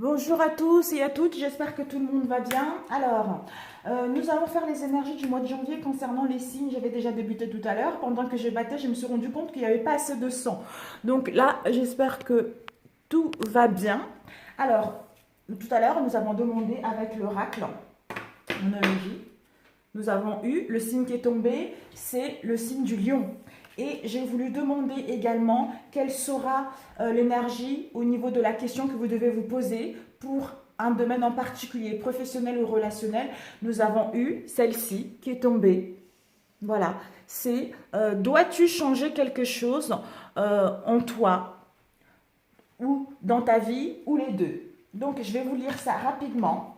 Bonjour à tous et à toutes, j'espère que tout le monde va bien. Alors, nous allons faire les énergies du mois de janvier concernant les signes. J'avais déjà débuté tout à l'heure. Pendant que je battais, je me suis rendu compte qu'il n'y avait pas assez de sang. Donc là, j'espère que tout va bien. Alors, tout à l'heure, nous avons demandé avec l'oracle, monologie. Nous avons eu le signe qui est tombé, c'est le signe du lion. Et j'ai voulu demander également quelle sera l'énergie au niveau de la question que vous devez vous poser pour un domaine en particulier, professionnel ou relationnel. Nous avons eu celle-ci qui est tombée. Voilà, c'est dois-tu changer quelque chose en toi ou dans ta vie ou les deux. Donc je vais vous lire ça rapidement.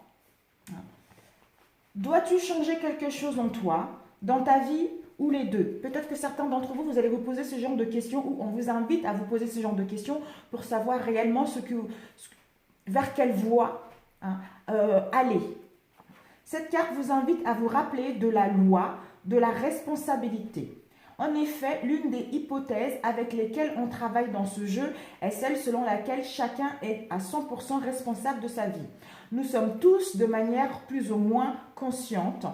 Dois-tu changer quelque chose en toi, dans ta vie ou les deux? Peut-être que certains d'entre vous, vous allez vous poser ce genre de questions ou on vous invite à vous poser ce genre de questions pour savoir réellement vers quelle voie aller. Cette carte vous invite à vous rappeler de la loi, de la responsabilité. En effet, l'une des hypothèses avec lesquelles on travaille dans ce jeu est celle selon laquelle chacun est à 100% responsable de sa vie. Nous sommes tous, de manière plus ou moins consciente,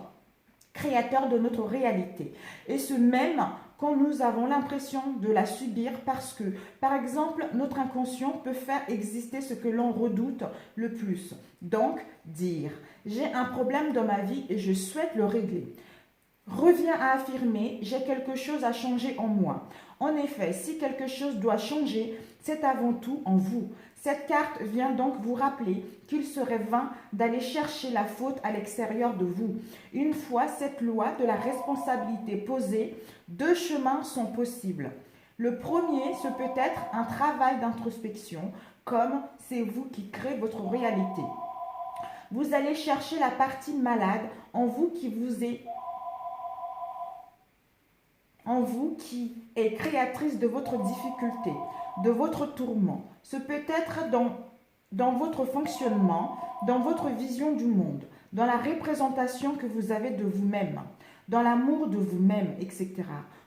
créateurs de notre réalité. Et ce même quand nous avons l'impression de la subir parce que, par exemple, notre inconscient peut faire exister ce que l'on redoute le plus. Donc, dire « j'ai un problème dans ma vie et je souhaite le régler ». Revient à affirmer « j'ai quelque chose à changer en moi ». En effet, si quelque chose doit changer, c'est avant tout en vous. Cette carte vient donc vous rappeler qu'il serait vain d'aller chercher la faute à l'extérieur de vous. Une fois cette loi de la responsabilité posée, deux chemins sont possibles. Le premier, ce peut être un travail d'introspection, comme c'est vous qui créez votre réalité. Vous allez chercher la partie malade en vous qui est créatrice de votre difficulté, de votre tourment. Ce peut être dans votre fonctionnement, dans votre vision du monde, dans la représentation que vous avez de vous-même, dans l'amour de vous-même, etc.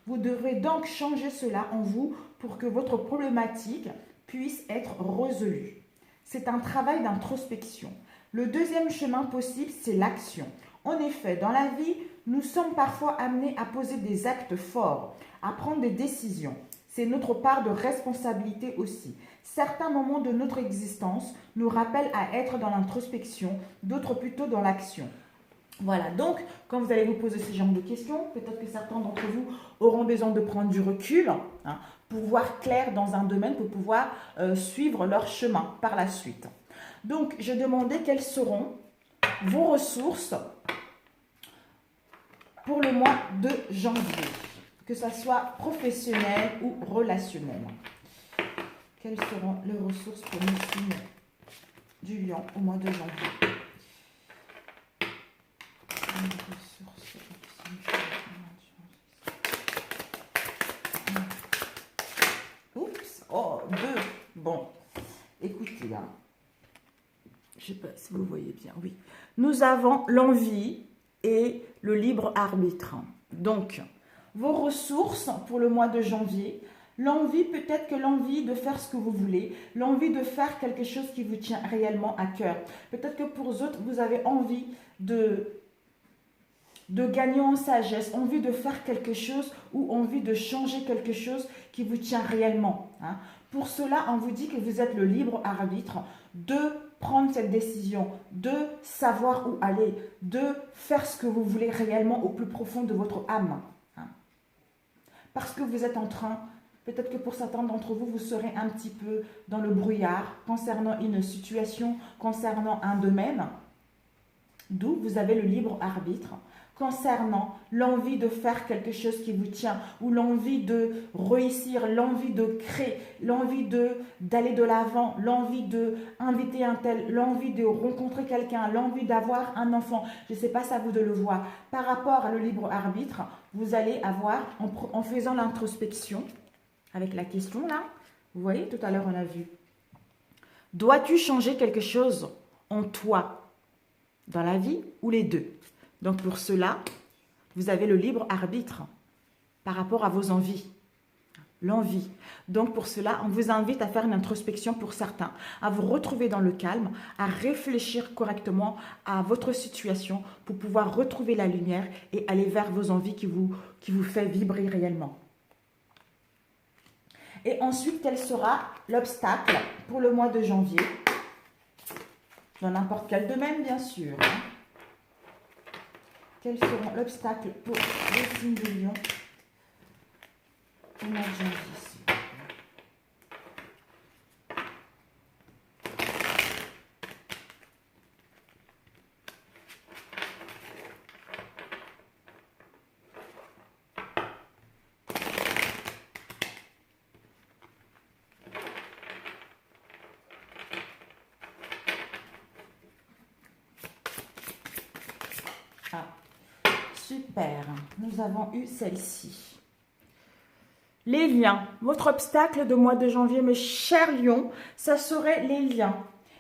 Vous devrez donc changer cela en vous pour que votre problématique puisse être résolue. C'est un travail d'introspection. Le deuxième chemin possible, c'est l'action. En effet, dans la vie, nous sommes parfois amenés à poser des actes forts, à prendre des décisions. C'est notre part de responsabilité aussi. Certains moments de notre existence nous rappellent à être dans l'introspection, d'autres plutôt dans l'action. Voilà, donc quand vous allez vous poser ce genre de questions, peut-être que certains d'entre vous auront besoin de prendre du recul pour voir clair dans un domaine, pour pouvoir suivre leur chemin par la suite. Donc, je demandais quelles seront vos ressources pour le mois de janvier, que ce soit professionnel ou relationnel. Quelles seront les ressources pour le signe du lion au mois de janvier? Oups, oh, deux. Bon, écoutez là. Je ne sais pas si vous voyez bien, oui. Nous avons l'envie et le libre arbitre. Donc, vos ressources pour le mois de janvier, l'envie, peut-être que l'envie de faire ce que vous voulez, l'envie de faire quelque chose qui vous tient réellement à cœur. Peut-être que pour d'autres, vous avez envie de gagner en sagesse, envie de faire quelque chose ou envie de changer quelque chose qui vous tient réellement. Pour cela, on vous dit que vous êtes le libre arbitre de prendre cette décision, de savoir où aller, de faire ce que vous voulez réellement au plus profond de votre âme. Parce que vous êtes en train, peut-être que pour certains d'entre vous, vous serez un petit peu dans le brouillard concernant une situation, concernant un domaine, d'où vous avez le libre arbitre, concernant l'envie de faire quelque chose qui vous tient, ou l'envie de réussir, l'envie de créer, l'envie d'aller de l'avant, l'envie d'inviter un tel, l'envie de rencontrer quelqu'un, l'envie d'avoir un enfant. Je ne sais pas, c'est à vous de le voir. Par rapport à le libre arbitre, vous allez avoir, en faisant l'introspection, avec la question là, vous voyez, tout à l'heure on a vu, dois-tu changer quelque chose en toi, dans la vie, ou les deux? Donc pour cela, vous avez le libre arbitre par rapport à vos envies. l'envie. Donc pour cela, on vous invite à faire une introspection pour certains, à vous retrouver dans le calme, à réfléchir correctement à votre situation pour pouvoir retrouver la lumière et aller vers vos envies qui vous fait vibrer réellement. Et ensuite, quel sera l'obstacle pour le mois de janvier? Dans n'importe quel domaine, bien sûr. Quels seront l'obstacle pour les signes de Lion au mois de janvier? Ah, super, nous avons eu celle-ci. Les liens. Votre obstacle de mois de janvier, mes chers lions, ça serait les liens.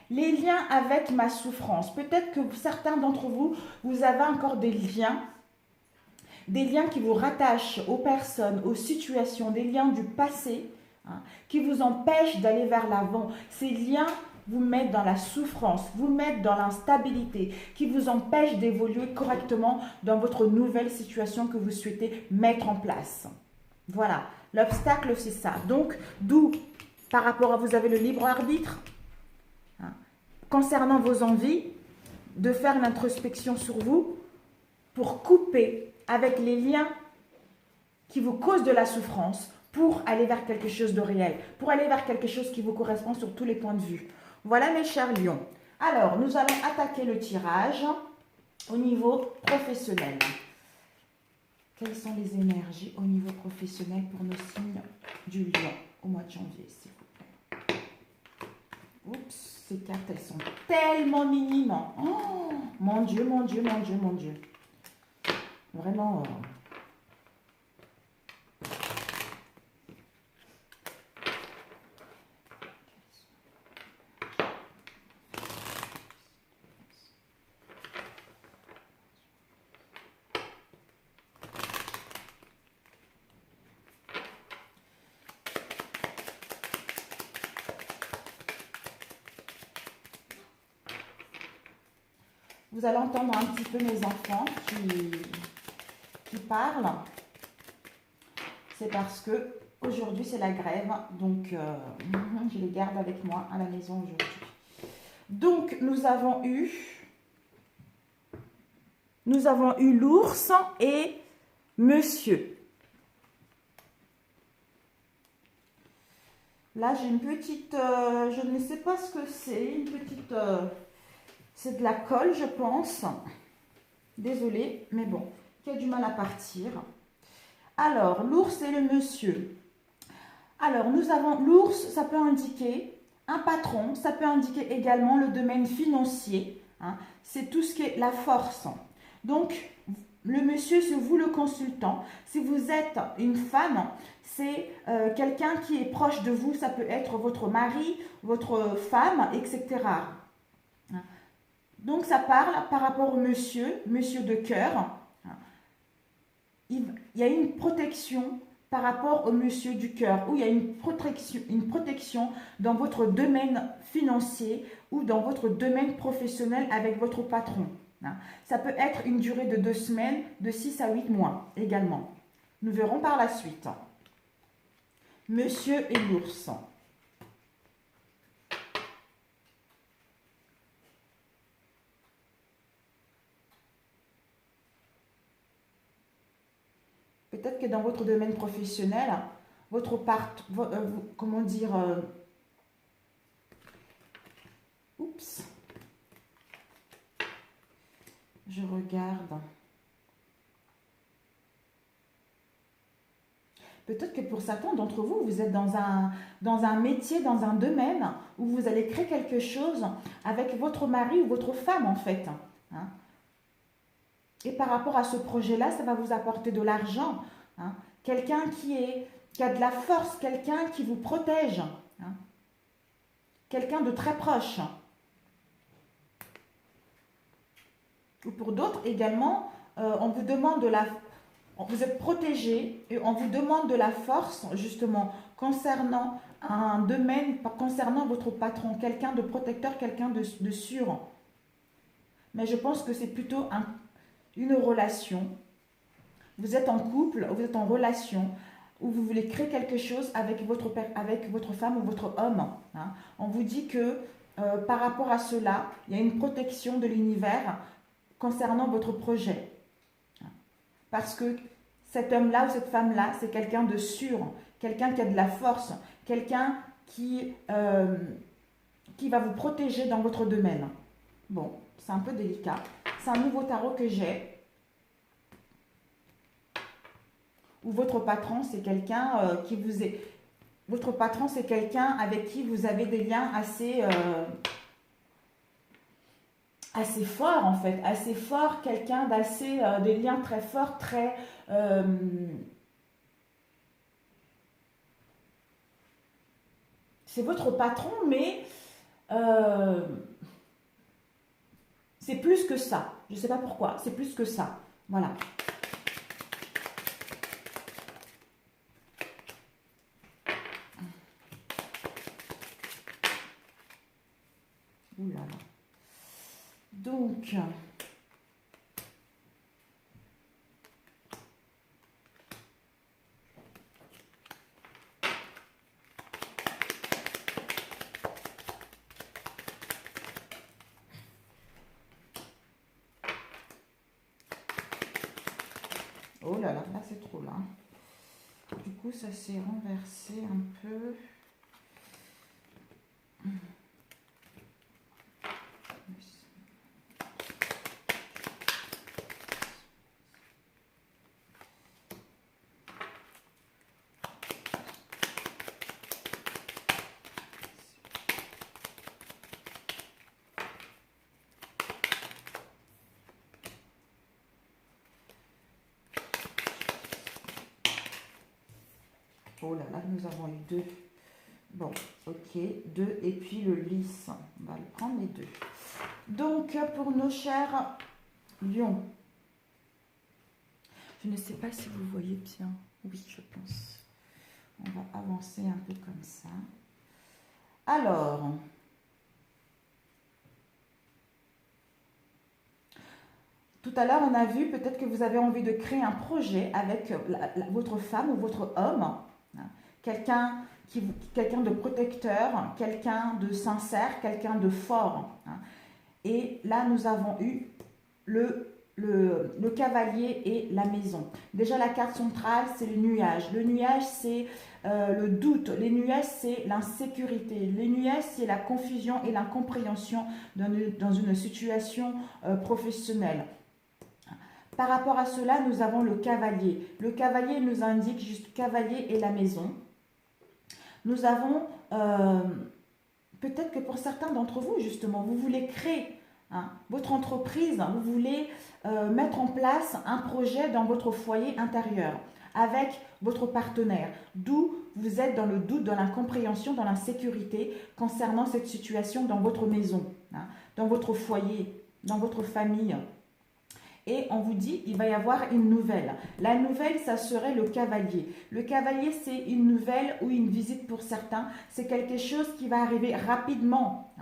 Les liens avec ma souffrance. Peut-être que certains d'entre vous, vous avez encore des liens qui vous rattachent aux personnes, aux situations, des liens du passé, hein, qui vous empêchent d'aller vers l'avant. Ces liens vous mettent dans la souffrance, vous mettent dans l'instabilité, qui vous empêchent d'évoluer correctement dans votre nouvelle situation que vous souhaitez mettre en place. Voilà, l'obstacle c'est ça. Donc, d'où, par rapport à vous avez le libre arbitre, hein, concernant vos envies, de faire une introspection sur vous pour couper avec les liens qui vous causent de la souffrance pour aller vers quelque chose de réel, pour aller vers quelque chose qui vous correspond sur tous les points de vue. Voilà mes chers lions. Alors, nous allons attaquer le tirage au niveau professionnel. Quelles sont les énergies au niveau professionnel pour nos signes du lion au mois de janvier, s'il vous plaît? Oups, ces cartes, elles sont tellement minimes. Oh, mon Dieu, mon Dieu, mon Dieu, mon Dieu. Vraiment... Vous allez entendre un petit peu mes enfants qui parlent. C'est parce que aujourd'hui c'est la grève, donc je les garde avec moi à la maison aujourd'hui. Donc nous avons eu l'ours et monsieur. Là j'ai une petite, je ne sais pas ce que c'est, une petite... c'est de la colle, je pense. Désolée, mais bon, qui a du mal à partir. Alors, l'ours et le monsieur. Alors, nous avons l'ours, ça peut indiquer un patron, ça peut indiquer également le domaine financier. Hein, c'est tout ce qui est la force. Donc, le monsieur, c'est vous le consultant. Si vous êtes une femme, c'est quelqu'un qui est proche de vous. Ça peut être votre mari, votre femme, etc. Donc, ça parle par rapport au monsieur de cœur. Il y a une protection par rapport au monsieur du cœur, ou il y a une protection dans votre domaine financier ou dans votre domaine professionnel avec votre patron. Ça peut être une durée de 2 semaines, de 6 à 8 mois également. Nous verrons par la suite. Monsieur et l'ours. Peut-être que dans votre domaine professionnel, votre comment dire, oups, je regarde. Peut-être que pour certains d'entre vous, vous êtes dans un métier, dans un domaine où vous allez créer quelque chose avec votre mari ou votre femme en fait. Hein. Et par rapport à ce projet-là, ça va vous apporter de l'argent. Hein. Quelqu'un qui a de la force, quelqu'un qui vous protège. Hein. Quelqu'un de très proche. Ou pour d'autres également, on vous demande vous êtes protégé et on vous demande de la force, justement, concernant un domaine, concernant votre patron, quelqu'un de protecteur, quelqu'un de sûr. Mais je pense que c'est plutôt une relation. Vous êtes en couple, vous êtes en relation, où vous voulez créer quelque chose avec votre femme ou votre homme. Hein. On vous dit que par rapport à cela, il y a une protection de l'univers concernant votre projet. Parce que cet homme-là ou cette femme-là, c'est quelqu'un de sûr, quelqu'un qui a de la force, quelqu'un qui va vous protéger dans votre domaine. Bon, c'est un peu délicat. C'est un nouveau tarot que j'ai. Ou votre patron, c'est quelqu'un qui vous est... Votre patron, c'est quelqu'un avec qui vous avez des liens assez forts, en fait. Assez forts, quelqu'un d'assez... des liens très forts, très... c'est votre patron, mais... c'est plus que ça. Je ne sais pas pourquoi, c'est plus que ça. Voilà. Ouh là là. Donc, oh là là, là c'est trop là. Du coup, ça s'est renversé un peu. Oh là là, nous avons eu deux. Bon, ok, deux. Et puis le lys. On va le prendre les deux. Donc, pour nos chers lions, je ne sais pas si vous voyez bien. Oui, je pense. On va avancer un peu comme ça. Alors, tout à l'heure, on a vu peut-être que vous avez envie de créer un projet avec votre femme ou votre homme. Hein, quelqu'un de protecteur, quelqu'un de sincère, quelqu'un de fort. Hein. Et là, nous avons eu le cavalier et la maison. Déjà, la carte centrale, c'est le nuage. Le nuage, c'est le doute. Les nuages, c'est l'insécurité. Les nuages, c'est la confusion et l'incompréhension dans une situation professionnelle. Par rapport à cela, nous avons le cavalier. Le cavalier nous indique juste cavalier et la maison. Nous avons, peut-être que pour certains d'entre vous, justement, vous voulez créer votre entreprise, vous voulez mettre en place un projet dans votre foyer intérieur avec votre partenaire, d'où vous êtes dans le doute, dans l'incompréhension, dans l'insécurité concernant cette situation dans votre maison, dans votre foyer, dans votre famille. Et on vous dit, il va y avoir une nouvelle. La nouvelle, ça serait le cavalier. Le cavalier, c'est une nouvelle ou une visite pour certains. C'est quelque chose qui va arriver rapidement,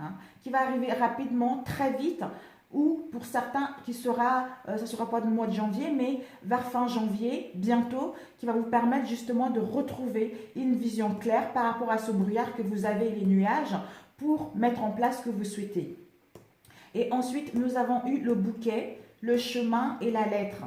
qui va arriver rapidement, très vite, ou pour certains, ça ne sera pas le mois de janvier, mais vers fin janvier, bientôt, qui va vous permettre justement de retrouver une vision claire par rapport à ce brouillard que vous avez, les nuages, pour mettre en place ce que vous souhaitez. Et ensuite, nous avons eu le bouquet, le chemin et la lettre.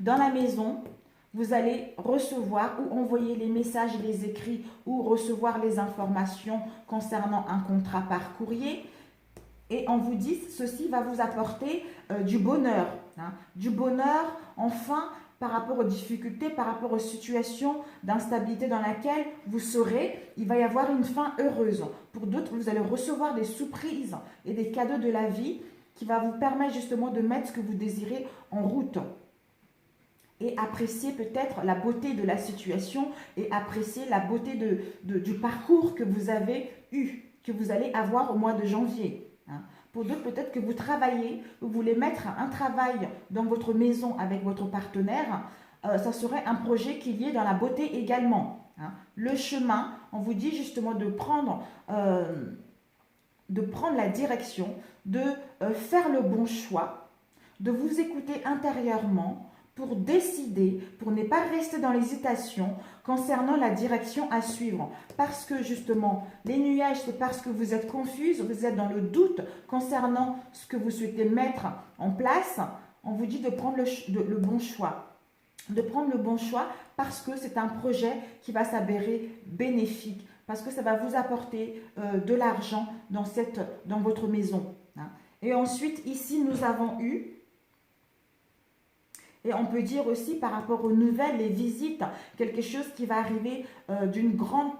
Dans la maison, vous allez recevoir ou envoyer les messages et les écrits ou recevoir les informations concernant un contrat par courrier. Et on vous dit, ceci va vous apporter du bonheur. Du bonheur, enfin, par rapport aux difficultés, par rapport aux situations d'instabilité dans laquelle vous serez, il va y avoir une fin heureuse. Pour d'autres, vous allez recevoir des surprises et des cadeaux de la vie qui va vous permettre justement de mettre ce que vous désirez en route. Et apprécier peut-être la beauté de la situation et apprécier la beauté du parcours que vous avez eu, que vous allez avoir au mois de janvier. Pour d'autres, peut-être que vous travaillez, vous voulez mettre un travail dans votre maison avec votre partenaire ça serait un projet qui est lié dans la beauté également. Hein. Le chemin, on vous dit justement de prendre la direction, de faire le bon choix, de vous écouter intérieurement pour décider, pour ne pas rester dans l'hésitation concernant la direction à suivre. Parce que justement, les nuages, c'est parce que vous êtes confuse, vous êtes dans le doute concernant ce que vous souhaitez mettre en place. On vous dit de prendre le bon choix. De prendre le bon choix parce que c'est un projet qui va s'avérer bénéfique, parce que ça va vous apporter de l'argent dans votre maison. Hein. Et ensuite, ici, nous avons eu, et on peut dire aussi par rapport aux nouvelles, les visites, quelque chose qui va arriver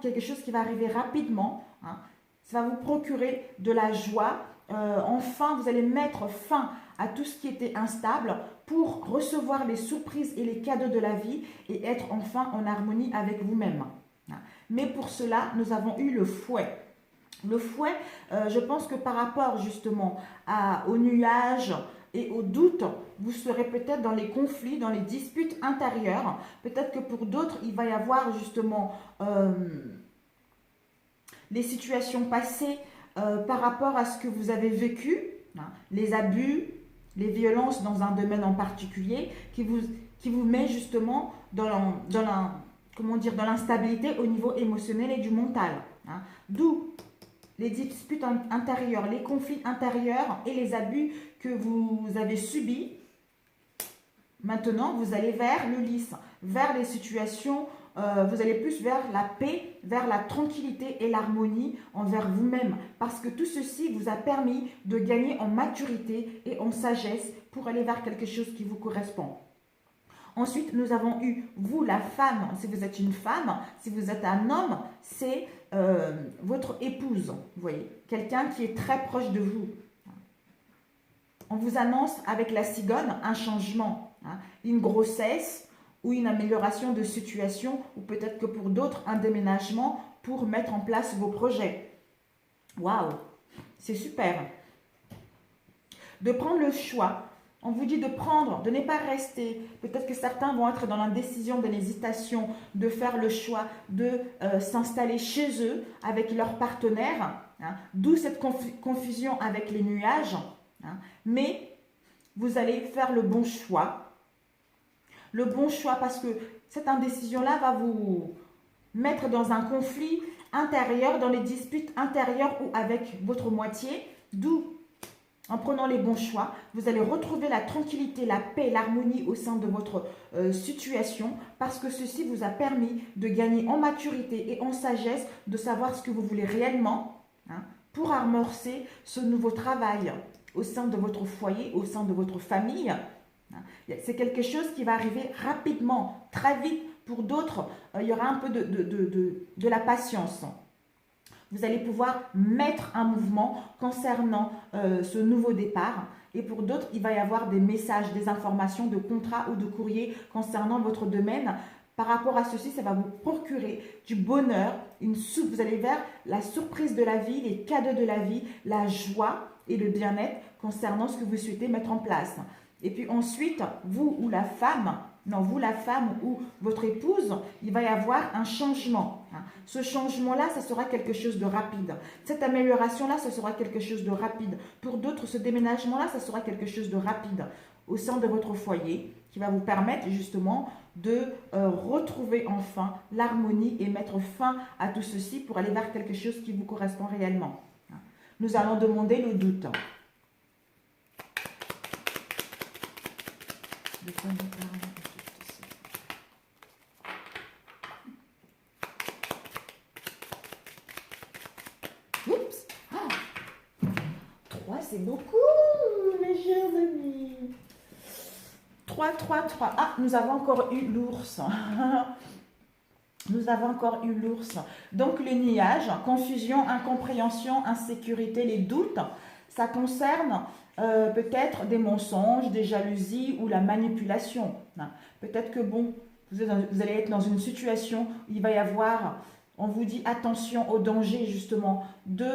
quelque chose qui va arriver rapidement. Hein. Ça va vous procurer de la joie. Enfin, vous allez mettre fin à tout ce qui était instable pour recevoir les surprises et les cadeaux de la vie et être enfin en harmonie avec vous-même. Mais pour cela, nous avons eu le fouet. Le fouet, je pense que par rapport justement aux nuages et aux doutes, vous serez peut-être dans les conflits, dans les disputes intérieures. Peut-être que pour d'autres, il va y avoir justement les situations passées par rapport à ce que vous avez vécu, hein, les abus, les violences dans un domaine en particulier qui vous met justement dans l'instabilité au niveau émotionnel et du mental. Hein. D'où les disputes intérieures, les conflits intérieurs et les abus que vous avez subis. Maintenant, vous allez vers le lisse, vers les situations, vous allez plus vers la paix, vers la tranquillité et l'harmonie envers vous-même. Parce que tout ceci vous a permis de gagner en maturité et en sagesse pour aller vers quelque chose qui vous correspond. Ensuite, nous avons eu, vous la femme, si vous êtes une femme, si vous êtes un homme, c'est votre épouse, vous voyez, quelqu'un qui est très proche de vous. On vous annonce avec la cigogne un changement, hein, une grossesse ou une amélioration de situation, ou peut-être que pour d'autres, un déménagement pour mettre en place vos projets. Waouh, c'est super. De prendre le choix. On vous dit de ne pas rester. Peut-être que certains vont être dans l'indécision, dans l'hésitation, de faire le choix de s'installer chez eux avec leur partenaire. Hein, d'où cette confusion avec les nuages. Hein, mais vous allez faire le bon choix. Le bon choix parce que cette indécision-là va vous mettre dans un conflit intérieur, dans les disputes intérieures ou avec votre moitié. D'où en prenant les bons choix, vous allez retrouver la tranquillité, la paix, l'harmonie au sein de votre situation parce que ceci vous a permis de gagner en maturité et en sagesse, de savoir ce que vous voulez réellement, hein, pour amorcer ce nouveau travail au sein de votre foyer, au sein de votre famille. Hein. C'est quelque chose qui va arriver rapidement, très vite. Pour d'autres, il y aura un peu de la patience. Vous allez pouvoir mettre un mouvement concernant ce nouveau départ. Et pour d'autres, il va y avoir des messages, des informations de contrats ou de courriers concernant votre domaine. Par rapport à ceci, ça va vous procurer du bonheur, vous allez vers la surprise de la vie, les cadeaux de la vie, la joie et le bien-être concernant ce que vous souhaitez mettre en place. Et puis ensuite, vous la femme ou votre épouse, il va y avoir un changement. Hein. Ce changement-là, ça sera quelque chose de rapide. Cette amélioration-là, ça sera quelque chose de rapide. Pour d'autres, ce déménagement-là, ça sera quelque chose de rapide au sein de votre foyer qui va vous permettre justement de retrouver enfin l'harmonie et mettre fin à tout ceci pour aller vers quelque chose qui vous correspond réellement. Hein. Nous allons demander le doute. Oups. Ah. 3, c'est beaucoup, mes chers amis. 3. Ah, nous avons encore eu l'ours. Nous avons encore eu l'ours. Donc, le nuage, confusion, incompréhension, insécurité, les doutes, ça concerne peut-être des mensonges, des jalousies ou la manipulation. Peut-être que bon, vous allez être dans une situation où il va y avoir, on vous dit attention au danger justement, de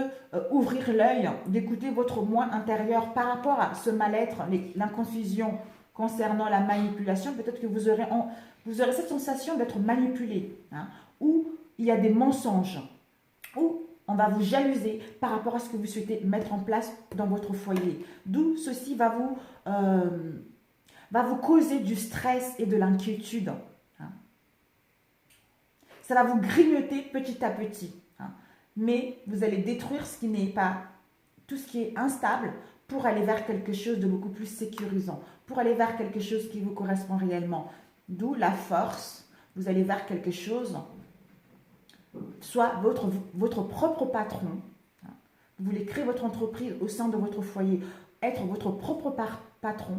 ouvrir l'œil, d'écouter votre moi intérieur par rapport à ce mal-être, la confusion concernant la manipulation. Peut-être que vous aurez cette sensation d'être manipulé, hein, ou il y a des mensonges, ou on va vous jalouser par rapport à ce que vous souhaitez mettre en place dans votre foyer. D'où ceci va vous causer du stress et de l'inquiétude. Hein. Ça va vous grignoter petit à petit. Hein. Mais vous allez détruire ce qui n'est pas, tout ce qui est instable, pour aller vers quelque chose de beaucoup plus sécurisant, pour aller vers quelque chose qui vous correspond réellement. D'où la force, vous allez vers quelque chose, soit votre propre patron. Vous voulez créer votre entreprise au sein de votre foyer, être votre propre patron.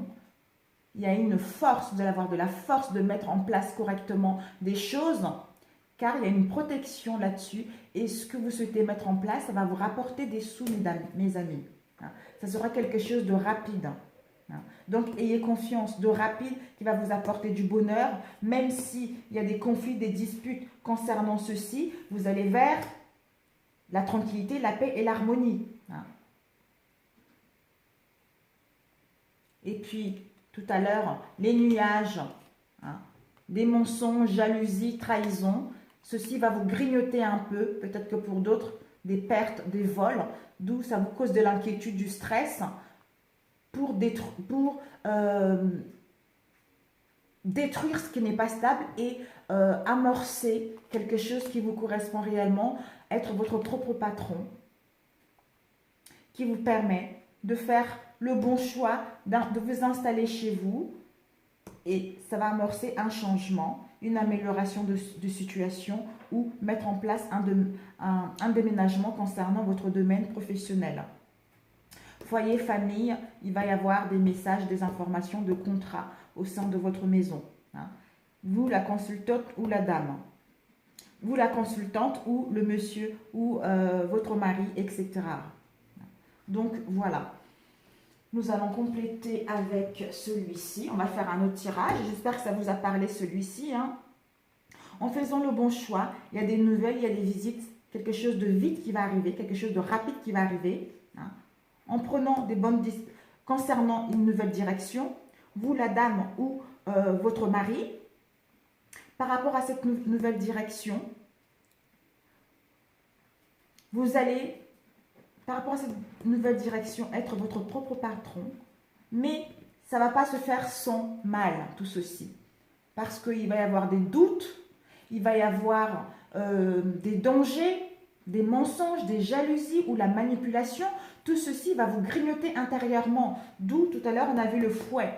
Il y a une force, vous allez avoir de la force de mettre en place correctement des choses, car il y a une protection là-dessus. Et ce que vous souhaitez mettre en place, ça va vous rapporter des sous, mes amis. Ça sera quelque chose de rapide. Donc, ayez confiance, de rapide, qui va vous apporter du bonheur. Même s'il y a des conflits, des disputes concernant ceci, vous allez vers la tranquillité, la paix et l'harmonie. Et puis, tout à l'heure, les nuages, des mensonges, jalousie, trahison. Ceci va vous grignoter un peu, peut-être que pour d'autres, des pertes, des vols, d'où ça vous cause de l'inquiétude, du stress, pour détruire ce qui n'est pas stable et amorcer quelque chose qui vous correspond réellement, être votre propre patron, qui vous permet de faire le bon choix, de vous installer chez vous, et ça va amorcer un changement, une amélioration de situation, ou mettre en place un déménagement concernant votre domaine professionnel. Foyer, famille, il va y avoir des messages, des informations de contrat au sein de votre maison. Vous, la consultante ou la dame. Vous, la consultante ou le monsieur ou votre mari, etc. Donc, voilà. Nous allons compléter avec celui-ci. On va faire un autre tirage. J'espère que ça vous a parlé, celui-ci. En faisant le bon choix, il y a des nouvelles, il y a des visites, quelque chose de vite qui va arriver, quelque chose de rapide qui va arriver. En prenant des bonnes décisions concernant une nouvelle direction, vous, la dame ou votre mari, par rapport à cette nouvelle direction, vous allez, par rapport à cette nouvelle direction, être votre propre patron, mais ça ne va pas se faire sans mal, tout ceci. Parce qu'il va y avoir des doutes, il va y avoir des dangers, des mensonges, des jalousies ou la manipulation. Tout ceci va vous grignoter intérieurement. D'où, tout à l'heure, on a vu le fouet.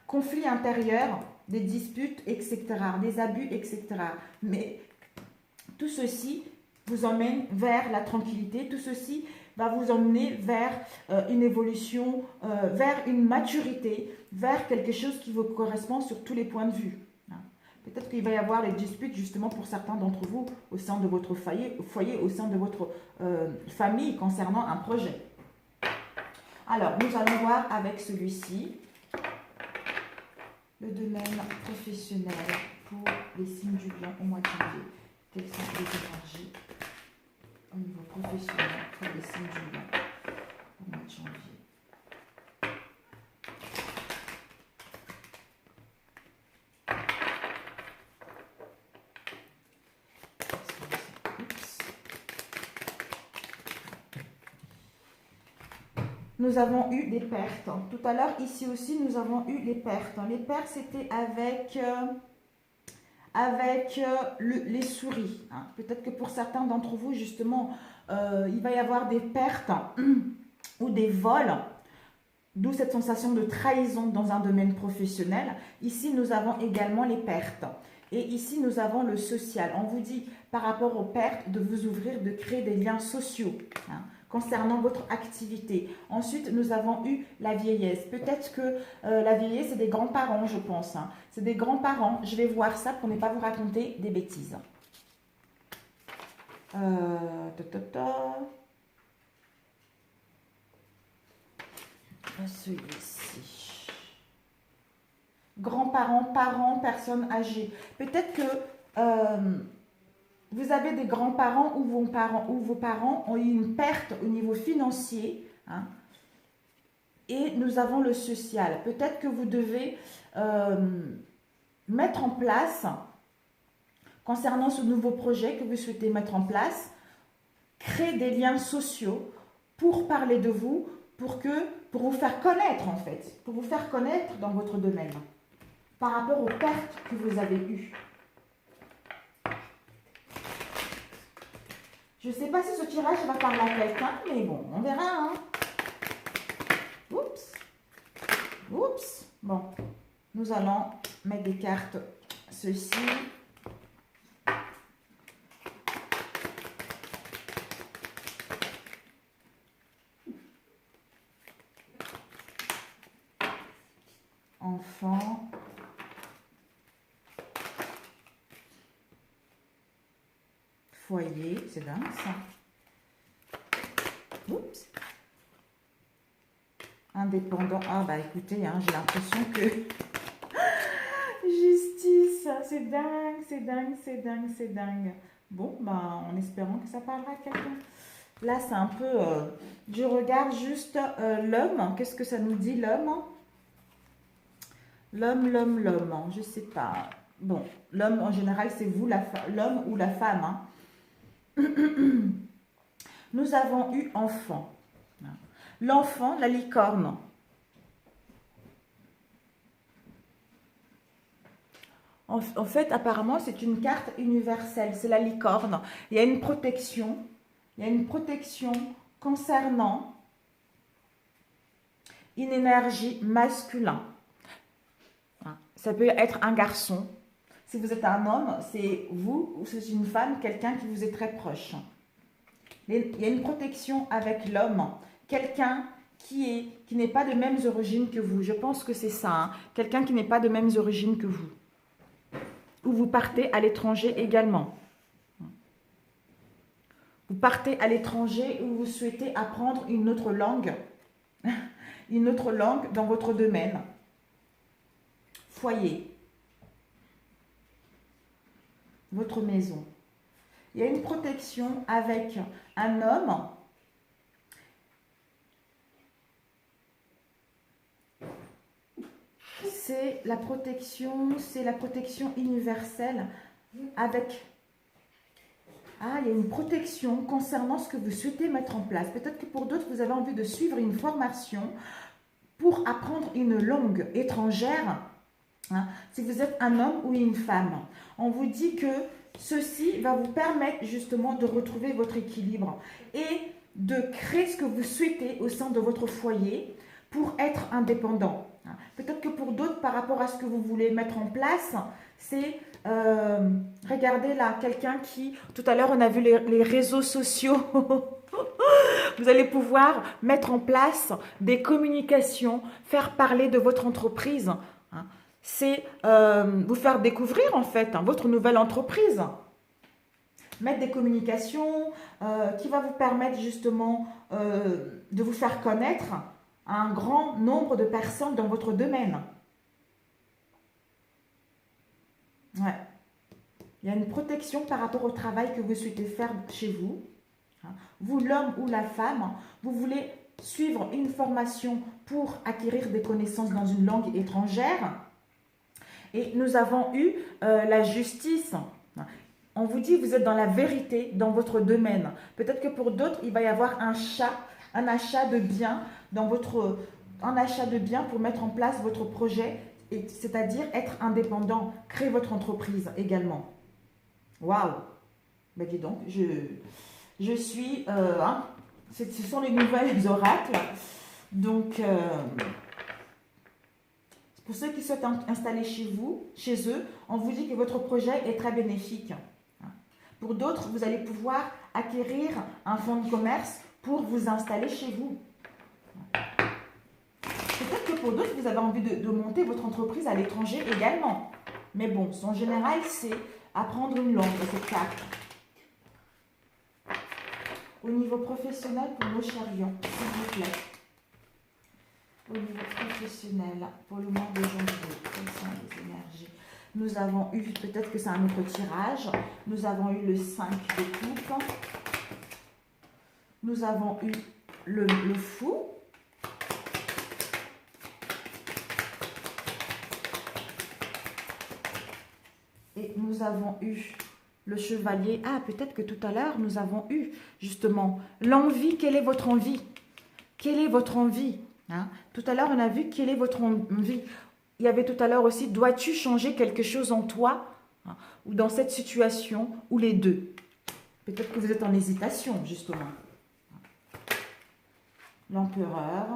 Conflit intérieur, des disputes, etc., des abus, etc. Mais tout ceci vous emmène vers la tranquillité. Tout ceci va vous emmener vers une évolution, vers une maturité, vers quelque chose qui vous correspond sur tous les points de vue. Peut-être qu'il va y avoir des disputes justement pour certains d'entre vous au sein de votre foyer, au sein de votre famille concernant un projet. Alors, nous allons voir avec celui-ci, le domaine professionnel pour les signes du lion au mois de janvier. Quelles sont les énergies au niveau professionnel pour les signes du lion au mois de janvier? Nous avons eu des pertes. Tout à l'heure, ici aussi, nous avons eu les pertes. Les pertes, c'était avec les souris. Peut-être que pour certains d'entre vous, justement, il va y avoir des pertes ou des vols, d'où cette sensation de trahison dans un domaine professionnel. Ici, nous avons également les pertes. Et ici, nous avons le social. On vous dit, par rapport aux pertes, de vous ouvrir, de créer des liens sociaux concernant votre activité. Ensuite, nous avons eu la vieillesse. Peut-être que la vieillesse, c'est des grands-parents, je pense. C'est des grands-parents. Je vais voir ça pour ne pas vous raconter des bêtises. Celui-ci. Grands-parents, parents, personnes âgées. Peut-être que vous avez des grands-parents ou vos parents ont eu une perte au niveau financier. Et nous avons le social. Peut-être que vous devez mettre en place, concernant ce nouveau projet que vous souhaitez mettre en place, créer des liens sociaux pour parler de vous, pour vous faire connaître en fait, pour vous faire connaître dans votre domaine, par rapport aux pertes que vous avez eues. Je ne sais pas si ce tirage va parler à quelqu'un, mais bon, on verra. Hein. Oups. Oups. Bon, nous allons mettre des cartes. Ceci. Enfant. Foyer, c'est dingue ça. Oups. Indépendant. Ah bah écoutez, hein, j'ai l'impression que... Justice, c'est dingue, c'est dingue, c'est dingue, c'est dingue. Bon, bah en espérant que ça parlera à quelqu'un. Là, c'est un peu... je regarde juste l'homme. Qu'est-ce que ça nous dit, l'homme? L'homme. Je sais pas. Bon, l'homme, en général, c'est vous, l'homme ou la femme. Hein. Nous avons eu enfant. L'enfant, la licorne. En fait, apparemment, c'est une carte universelle. C'est la licorne. Il y a une protection. Il y a une protection concernant une énergie masculine. Ça peut être un garçon. Si vous êtes un homme, c'est vous ou c'est une femme, quelqu'un qui vous est très proche. Il y a une protection avec l'homme. Quelqu'un qui n'est pas de mêmes origines que vous. Je pense que c'est ça. Hein. Quelqu'un qui n'est pas de mêmes origines que vous. Ou vous partez à l'étranger également. Vous partez à l'étranger ou vous souhaitez apprendre une autre langue. Une autre langue dans votre domaine. Foyer. Votre maison. Il y a une protection avec un homme. C'est la protection universelle avec... Ah, il y a une protection concernant ce que vous souhaitez mettre en place. Peut-être que pour d'autres, vous avez envie de suivre une formation pour apprendre une langue étrangère. Hein, si vous êtes un homme ou une femme, on vous dit que ceci va vous permettre justement de retrouver votre équilibre et de créer ce que vous souhaitez au sein de votre foyer pour être indépendant. Peut-être que pour d'autres, par rapport à ce que vous voulez mettre en place, c'est, regardez là, quelqu'un qui, tout à l'heure on a vu les réseaux sociaux, vous allez pouvoir mettre en place des communications, faire parler de votre entreprise. Hein. C'est vous faire découvrir en fait votre nouvelle entreprise. Mettre des communications qui va vous permettre justement de vous faire connaître à un grand nombre de personnes dans votre domaine. Ouais. Il y a une protection par rapport au travail que vous souhaitez faire chez vous. Vous, l'homme ou la femme, vous voulez suivre une formation pour acquérir des connaissances dans une langue étrangère. Et nous avons eu la justice. On vous dit que vous êtes dans la vérité dans votre domaine. Peut-être que pour d'autres, il va y avoir un achat de biens pour mettre en place votre projet, c'est-à-dire être indépendant, créer votre entreprise également. Waouh! Ben dis donc, je suis... ce sont les nouvelles oracles. Donc... pour ceux qui souhaitent installer chez eux, on vous dit que votre projet est très bénéfique. Pour d'autres, vous allez pouvoir acquérir un fonds de commerce pour vous installer chez vous. Peut-être que pour d'autres, vous avez envie de monter votre entreprise à l'étranger également. Mais bon, en général, c'est apprendre une langue, cette carte. Au niveau professionnel, pour nos charions, s'il vous plaît. Au niveau professionnel, pour le mois de janvier, quelles sont les énergies? Nous avons eu, peut-être que c'est un autre tirage, nous avons eu le 5 de coupe, nous avons eu le fou, nous avons eu le chevalier. Ah, peut-être que tout à l'heure, nous avons eu justement l'envie. Quelle est votre envie? Quelle est votre envie? Hein? Tout à l'heure, on a vu quelle est votre envie. Il y avait tout à l'heure aussi, dois-tu changer quelque chose en toi, hein, ou dans cette situation, ou les deux? Peut-être que vous êtes en hésitation, justement. L'empereur.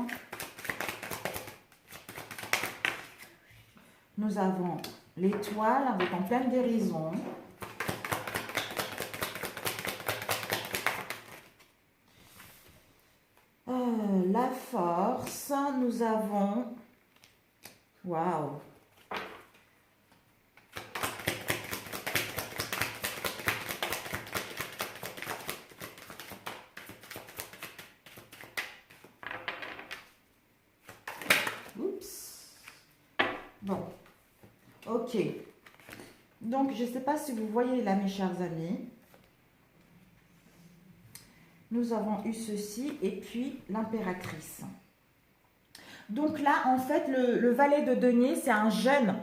Nous avons l'étoile, avec en pleine guérison. La force, nous avons... Waouh! Oups! Bon, ok. Donc, je ne sais pas si vous voyez là, mes chers amis. Nous avons eu ceci et puis l'impératrice. Donc là, en fait, le valet de denier, c'est un jeune.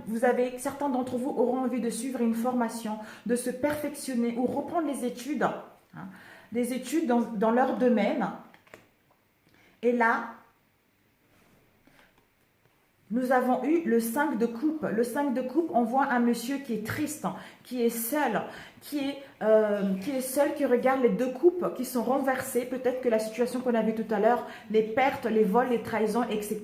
Vous avez, certains d'entre vous auront envie de suivre une formation, de se perfectionner ou reprendre les études, hein, des études dans leur domaine. Et là, nous avons eu le 5 de coupe. Le 5 de coupe, on voit un monsieur qui est triste, qui est seul, qui regarde les deux coupes qui sont renversées. Peut-être que la situation qu'on a vue tout à l'heure, les pertes, les vols, les trahisons, etc.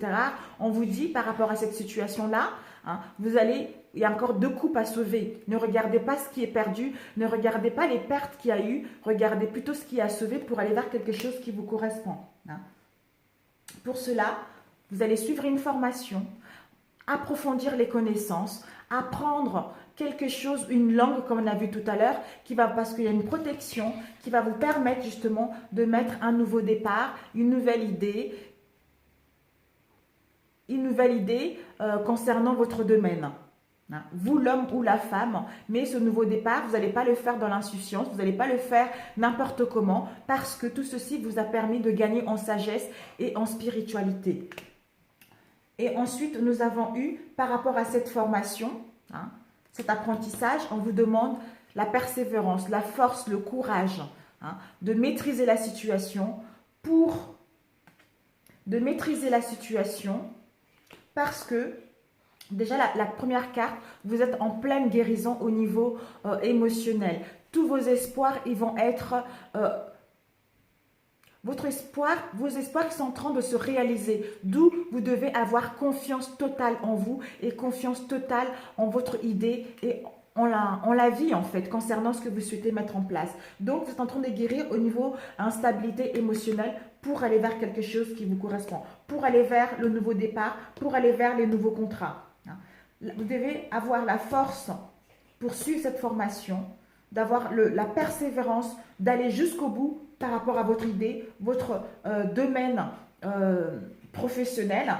On vous dit par rapport à cette situation-là, hein, il y a encore deux coupes à sauver. Ne regardez pas ce qui est perdu, ne regardez pas les pertes qu'il y a eu, regardez plutôt ce qui est à sauver pour aller vers quelque chose qui vous correspond. Hein. Pour cela, vous allez suivre une formation, approfondir les connaissances, apprendre quelque chose, une langue comme on a vu tout à l'heure, parce qu'il y a une protection qui va vous permettre justement de mettre un nouveau départ, une nouvelle idée concernant votre domaine. Hein, vous, l'homme ou la femme, mais ce nouveau départ, vous n'allez pas le faire dans l'insouciance, vous n'allez pas le faire n'importe comment, parce que tout ceci vous a permis de gagner en sagesse et en spiritualité. Et ensuite, nous avons eu, par rapport à cette formation, hein, cet apprentissage, on vous demande la persévérance, la force, le courage, hein, de maîtriser la situation parce que, déjà, la première carte, vous êtes en pleine guérison au niveau émotionnel. Tous vos espoirs, ils vont être... vos espoirs sont en train de se réaliser, d'où vous devez avoir confiance totale en vous et confiance totale en votre idée et en la vie en fait, concernant ce que vous souhaitez mettre en place. Donc, vous êtes en train de guérir au niveau instabilité émotionnelle pour aller vers quelque chose qui vous correspond, pour aller vers le nouveau départ, pour aller vers les nouveaux contrats. Vous devez avoir la force pour suivre cette formation, d'avoir la persévérance, d'aller jusqu'au bout par rapport à votre idée, votre domaine professionnel,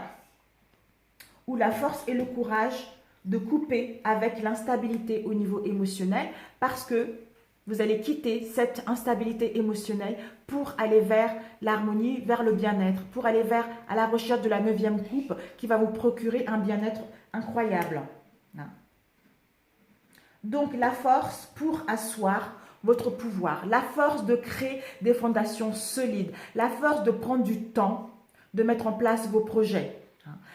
ou la force et le courage de couper avec l'instabilité au niveau émotionnel, parce que vous allez quitter cette instabilité émotionnelle pour aller vers l'harmonie, vers le bien-être, pour aller à la recherche de la 9e coupe qui va vous procurer un bien-être incroyable. Donc, la force pour asseoir votre pouvoir, la force de créer des fondations solides, la force de prendre du temps, de mettre en place vos projets,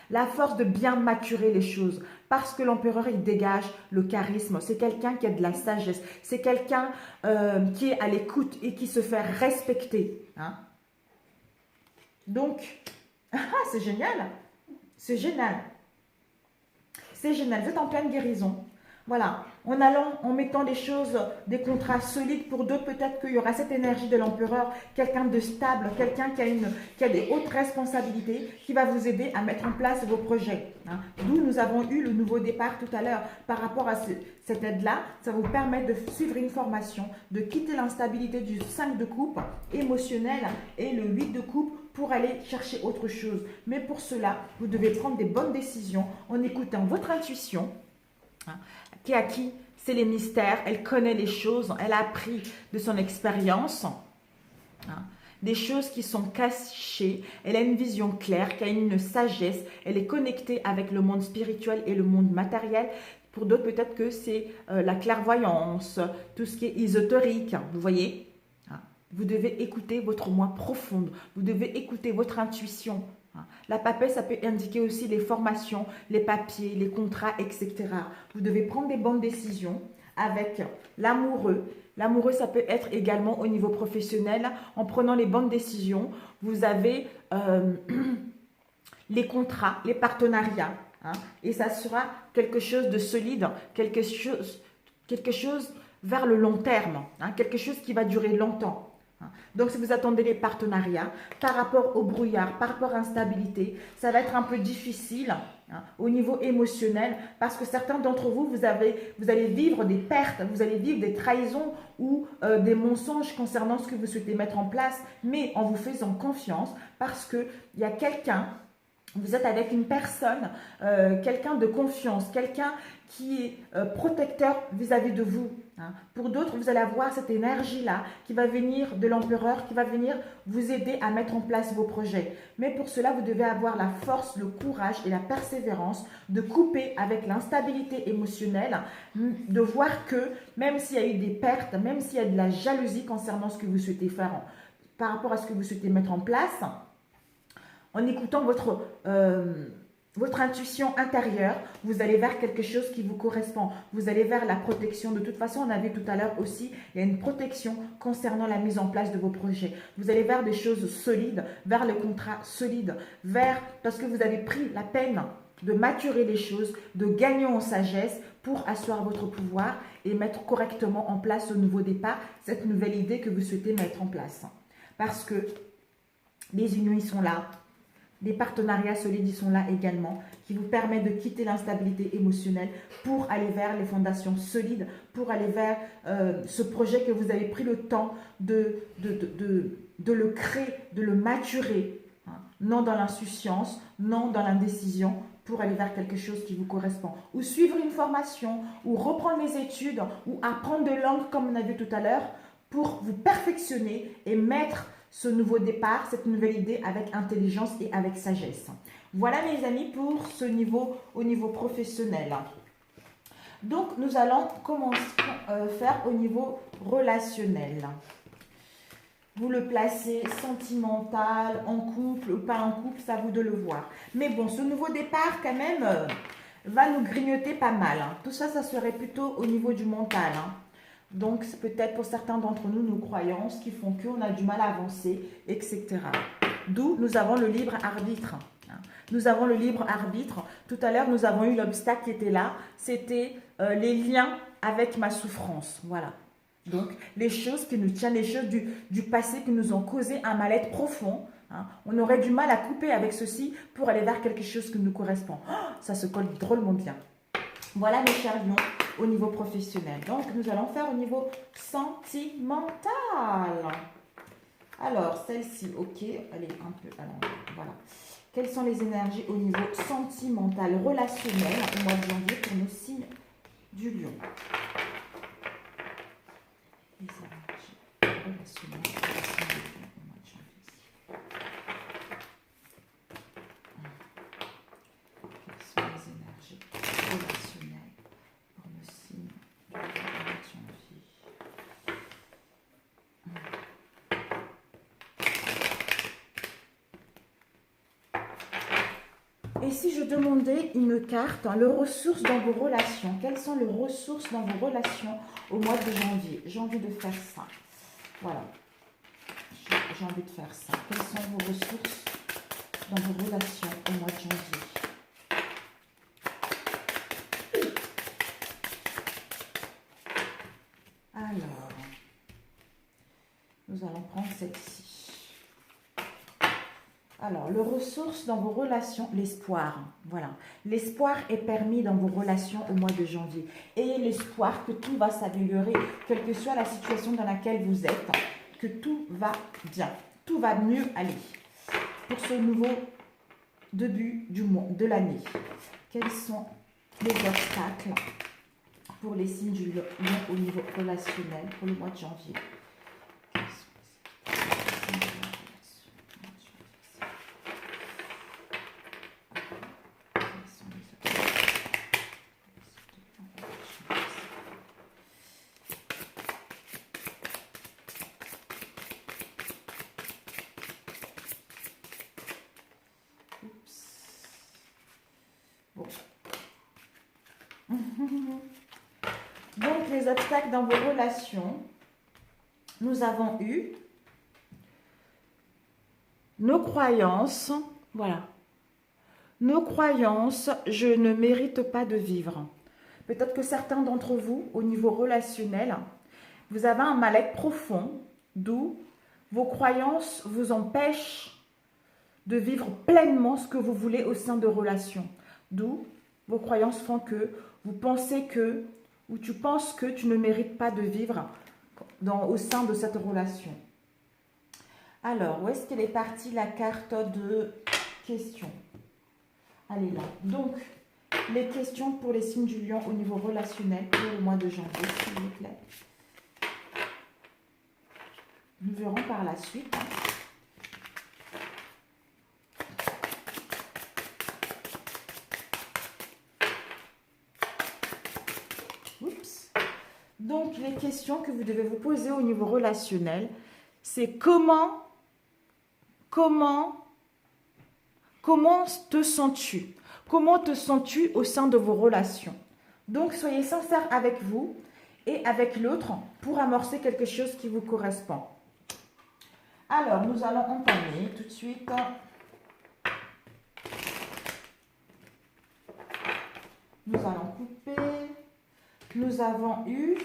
la force de bien maturer les choses, parce que l'empereur, il dégage le charisme, c'est quelqu'un qui a de la sagesse, c'est quelqu'un qui est à l'écoute et qui se fait respecter. Hein. Donc, c'est génial, c'est génial, c'est génial, vous êtes en pleine guérison. Voilà, en mettant des choses, des contrats solides pour d'autres, peut-être qu'il y aura cette énergie de l'empereur, quelqu'un de stable, quelqu'un qui a des hautes responsabilités, qui va vous aider à mettre en place vos projets. Hein. D'où nous avons eu le nouveau départ tout à l'heure. Par rapport à cette aide-là, ça vous permet de suivre une formation, de quitter l'instabilité du 5 de coupe émotionnel et le 8 de coupe pour aller chercher autre chose. Mais pour cela, vous devez prendre des bonnes décisions en écoutant votre intuition. Hein. Qui à qui c'est les mystères, elle connaît les choses, elle a appris de son expérience, hein, des choses qui sont cachées, elle a une vision claire, qui a une sagesse, elle est connectée avec le monde spirituel et le monde matériel, Pour d'autres, peut-être que c'est la clairvoyance, tout ce qui est ésotérique, vous voyez. Vous devez écouter votre moi profonde, vous devez écouter votre intuition. La papesse, ça peut indiquer aussi les formations, les papiers, les contrats, etc. Vous devez prendre des bonnes décisions avec l'amoureux. L'amoureux, ça peut être également au niveau professionnel. En prenant les bonnes décisions, vous avez les contrats, les partenariats. Et ça sera quelque chose de solide, quelque chose vers le long terme, quelque chose qui va durer longtemps. Donc, si vous attendez les partenariats, par rapport au brouillard, par rapport à l'instabilité, ça va être un peu difficile au niveau émotionnel parce que certains d'entre vous, vous allez vivre des pertes, vous allez vivre des trahisons ou des mensonges concernant ce que vous souhaitez mettre en place, mais en vous faisant confiance parce qu'il y a quelqu'un. Vous êtes avec une personne, quelqu'un de confiance, quelqu'un qui est protecteur vis-à-vis de vous. Pour d'autres, vous allez avoir cette énergie-là qui va venir de l'empereur, qui va venir vous aider à mettre en place vos projets. Mais pour cela, vous devez avoir la force, le courage et la persévérance de couper avec l'instabilité émotionnelle, de voir que même s'il y a eu des pertes, même s'il y a de la jalousie concernant ce que vous souhaitez faire par rapport à ce que vous souhaitez mettre en place, en écoutant votre intuition intérieure, vous allez vers quelque chose qui vous correspond. Vous allez vers la protection. De toute façon, on a vu tout à l'heure aussi, il y a une protection concernant la mise en place de vos projets. Vous allez vers des choses solides, vers le contrat solide, parce que vous avez pris la peine de maturer les choses, de gagner en sagesse pour asseoir votre pouvoir et mettre correctement en place au nouveau départ cette nouvelle idée que vous souhaitez mettre en place. Parce que les unions, ils sont là. Les partenariats solides, ils sont là également, qui vous permettent de quitter l'instabilité émotionnelle pour aller vers les fondations solides, pour aller vers ce projet que vous avez pris le temps de le créer, de le maturer, non dans l'insouciance, non dans l'indécision, pour aller vers quelque chose qui vous correspond. Ou suivre une formation, ou reprendre les études, ou apprendre de langues comme on a vu tout à l'heure, pour vous perfectionner et mettre ce nouveau départ, cette nouvelle idée avec intelligence et avec sagesse. Voilà mes amis pour ce niveau au niveau professionnel. Donc nous allons commencer faire au niveau relationnel. Vous le placez sentimental, en couple ou pas en couple, c'est à vous de le voir. Mais bon, ce nouveau départ quand même va nous grignoter pas mal. Tout ça, ça serait plutôt au niveau du mental. Donc, c'est peut-être pour certains d'entre nous, nos croyances qui font qu'on a du mal à avancer, etc. D'où nous avons le libre arbitre. Nous avons le libre arbitre. Tout à l'heure, nous avons eu l'obstacle qui était là. C'était les liens avec ma souffrance. Voilà. Donc, les choses qui nous tiennent, les choses du passé qui nous ont causé un mal-être profond. On aurait du mal à couper avec ceci pour aller vers quelque chose qui nous correspond. Ça se colle drôlement bien. Voilà mes chers lions au niveau professionnel. Donc, nous allons faire au niveau sentimental. Alors, celle-ci, ok, elle est un peu... Alors, voilà. Quelles sont les énergies au niveau sentimental, relationnel au mois de janvier pour nos signes du lion? Les énergies relationnelles pour les signes du lion au mois de janvier. Quelles sont les énergies relationnelles pour nos signes du lion au mois de janvier? Et si je demandais une carte, les ressources dans vos relations, quelles sont les ressources dans vos relations au mois de janvier? J'ai envie de faire ça. Voilà. J'ai envie de faire ça. Quelles sont vos ressources dans vos relations au mois de janvier? Alors, nous allons prendre celle-ci. Alors, les ressources dans vos relations, l'espoir. Voilà. L'espoir est permis dans vos relations au mois de janvier. Ayez l'espoir que tout va s'améliorer, quelle que soit la situation dans laquelle vous êtes, que tout va bien, tout va mieux aller. Pour ce nouveau début du mois, de l'année, quels sont les obstacles pour les signes du lion au niveau relationnel pour le mois de janvier? Donc, les obstacles dans vos relations, nous avons eu nos croyances, voilà. Nos croyances, je ne mérite pas de vivre. Peut-être que certains d'entre vous, au niveau relationnel, vous avez un mal-être profond, d'où vos croyances vous empêchent de vivre pleinement ce que vous voulez au sein de relations. D'où vos croyances font que vous pensez que, ou tu penses que tu ne mérites pas de vivre au sein de cette relation. Alors, où est-ce qu'elle est partie la carte de questions? Elle est là. Donc, les questions pour les signes du lion au niveau relationnel pour le mois de janvier, s'il vous plaît. Nous verrons par la suite. Oups. Donc, les questions que vous devez vous poser au niveau relationnel, c'est comment te sens-tu? Comment te sens-tu au sein de vos relations? Donc, soyez sincères avec vous et avec l'autre pour amorcer quelque chose qui vous correspond. Alors, nous allons entamer tout de suite. Nous allons couper. Nous avons eu...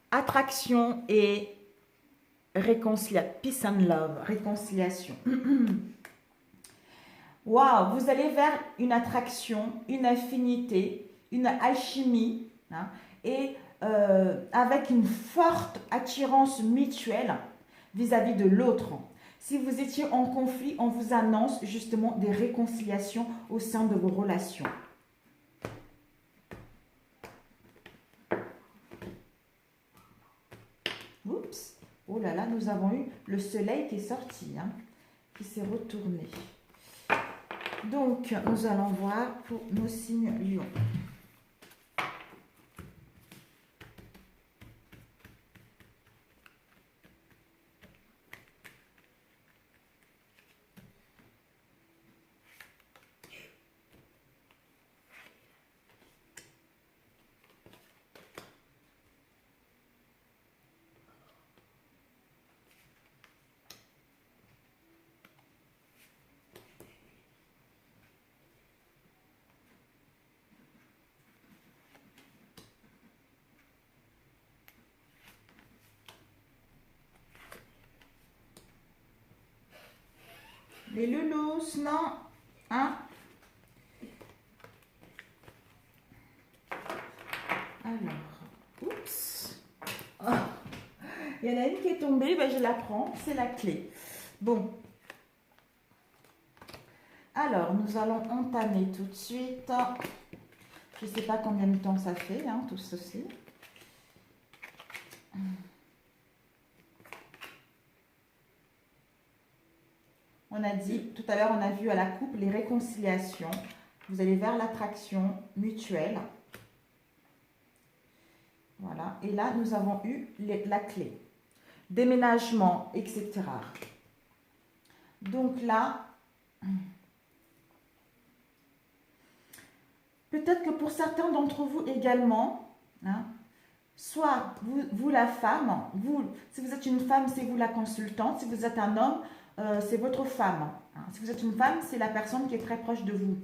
attraction et réconciliation. Peace and love. Réconciliation. Waouh, vous allez vers une attraction, une affinité, une alchimie, hein, et avec une forte attirance mutuelle vis-à-vis de l'autre. Si vous étiez en conflit, on vous annonce justement des réconciliations au sein de vos relations. Oups, oh là là, nous avons eu le soleil qui est sorti, hein, qui s'est retourné. Donc, nous allons voir pour nos signes lions. Les loulous, non, hein? Alors, oups. Oh. Il y en a une qui est tombée, ben je la prends, c'est la clé. Bon. Alors, nous allons entamer tout de suite. Je ne sais pas combien de temps ça fait, hein, tout ceci. On a dit, tout à l'heure, on a vu à la coupe les réconciliations. Vous allez vers l'attraction mutuelle. Voilà. Et là, nous avons eu la clé. Déménagement, etc. Donc là, peut-être que pour certains d'entre vous également, hein, soit vous la femme, si vous êtes une femme, c'est vous la consultante. Si vous êtes un homme, c'est votre femme. Si vous êtes une femme, c'est la personne qui est très proche de vous.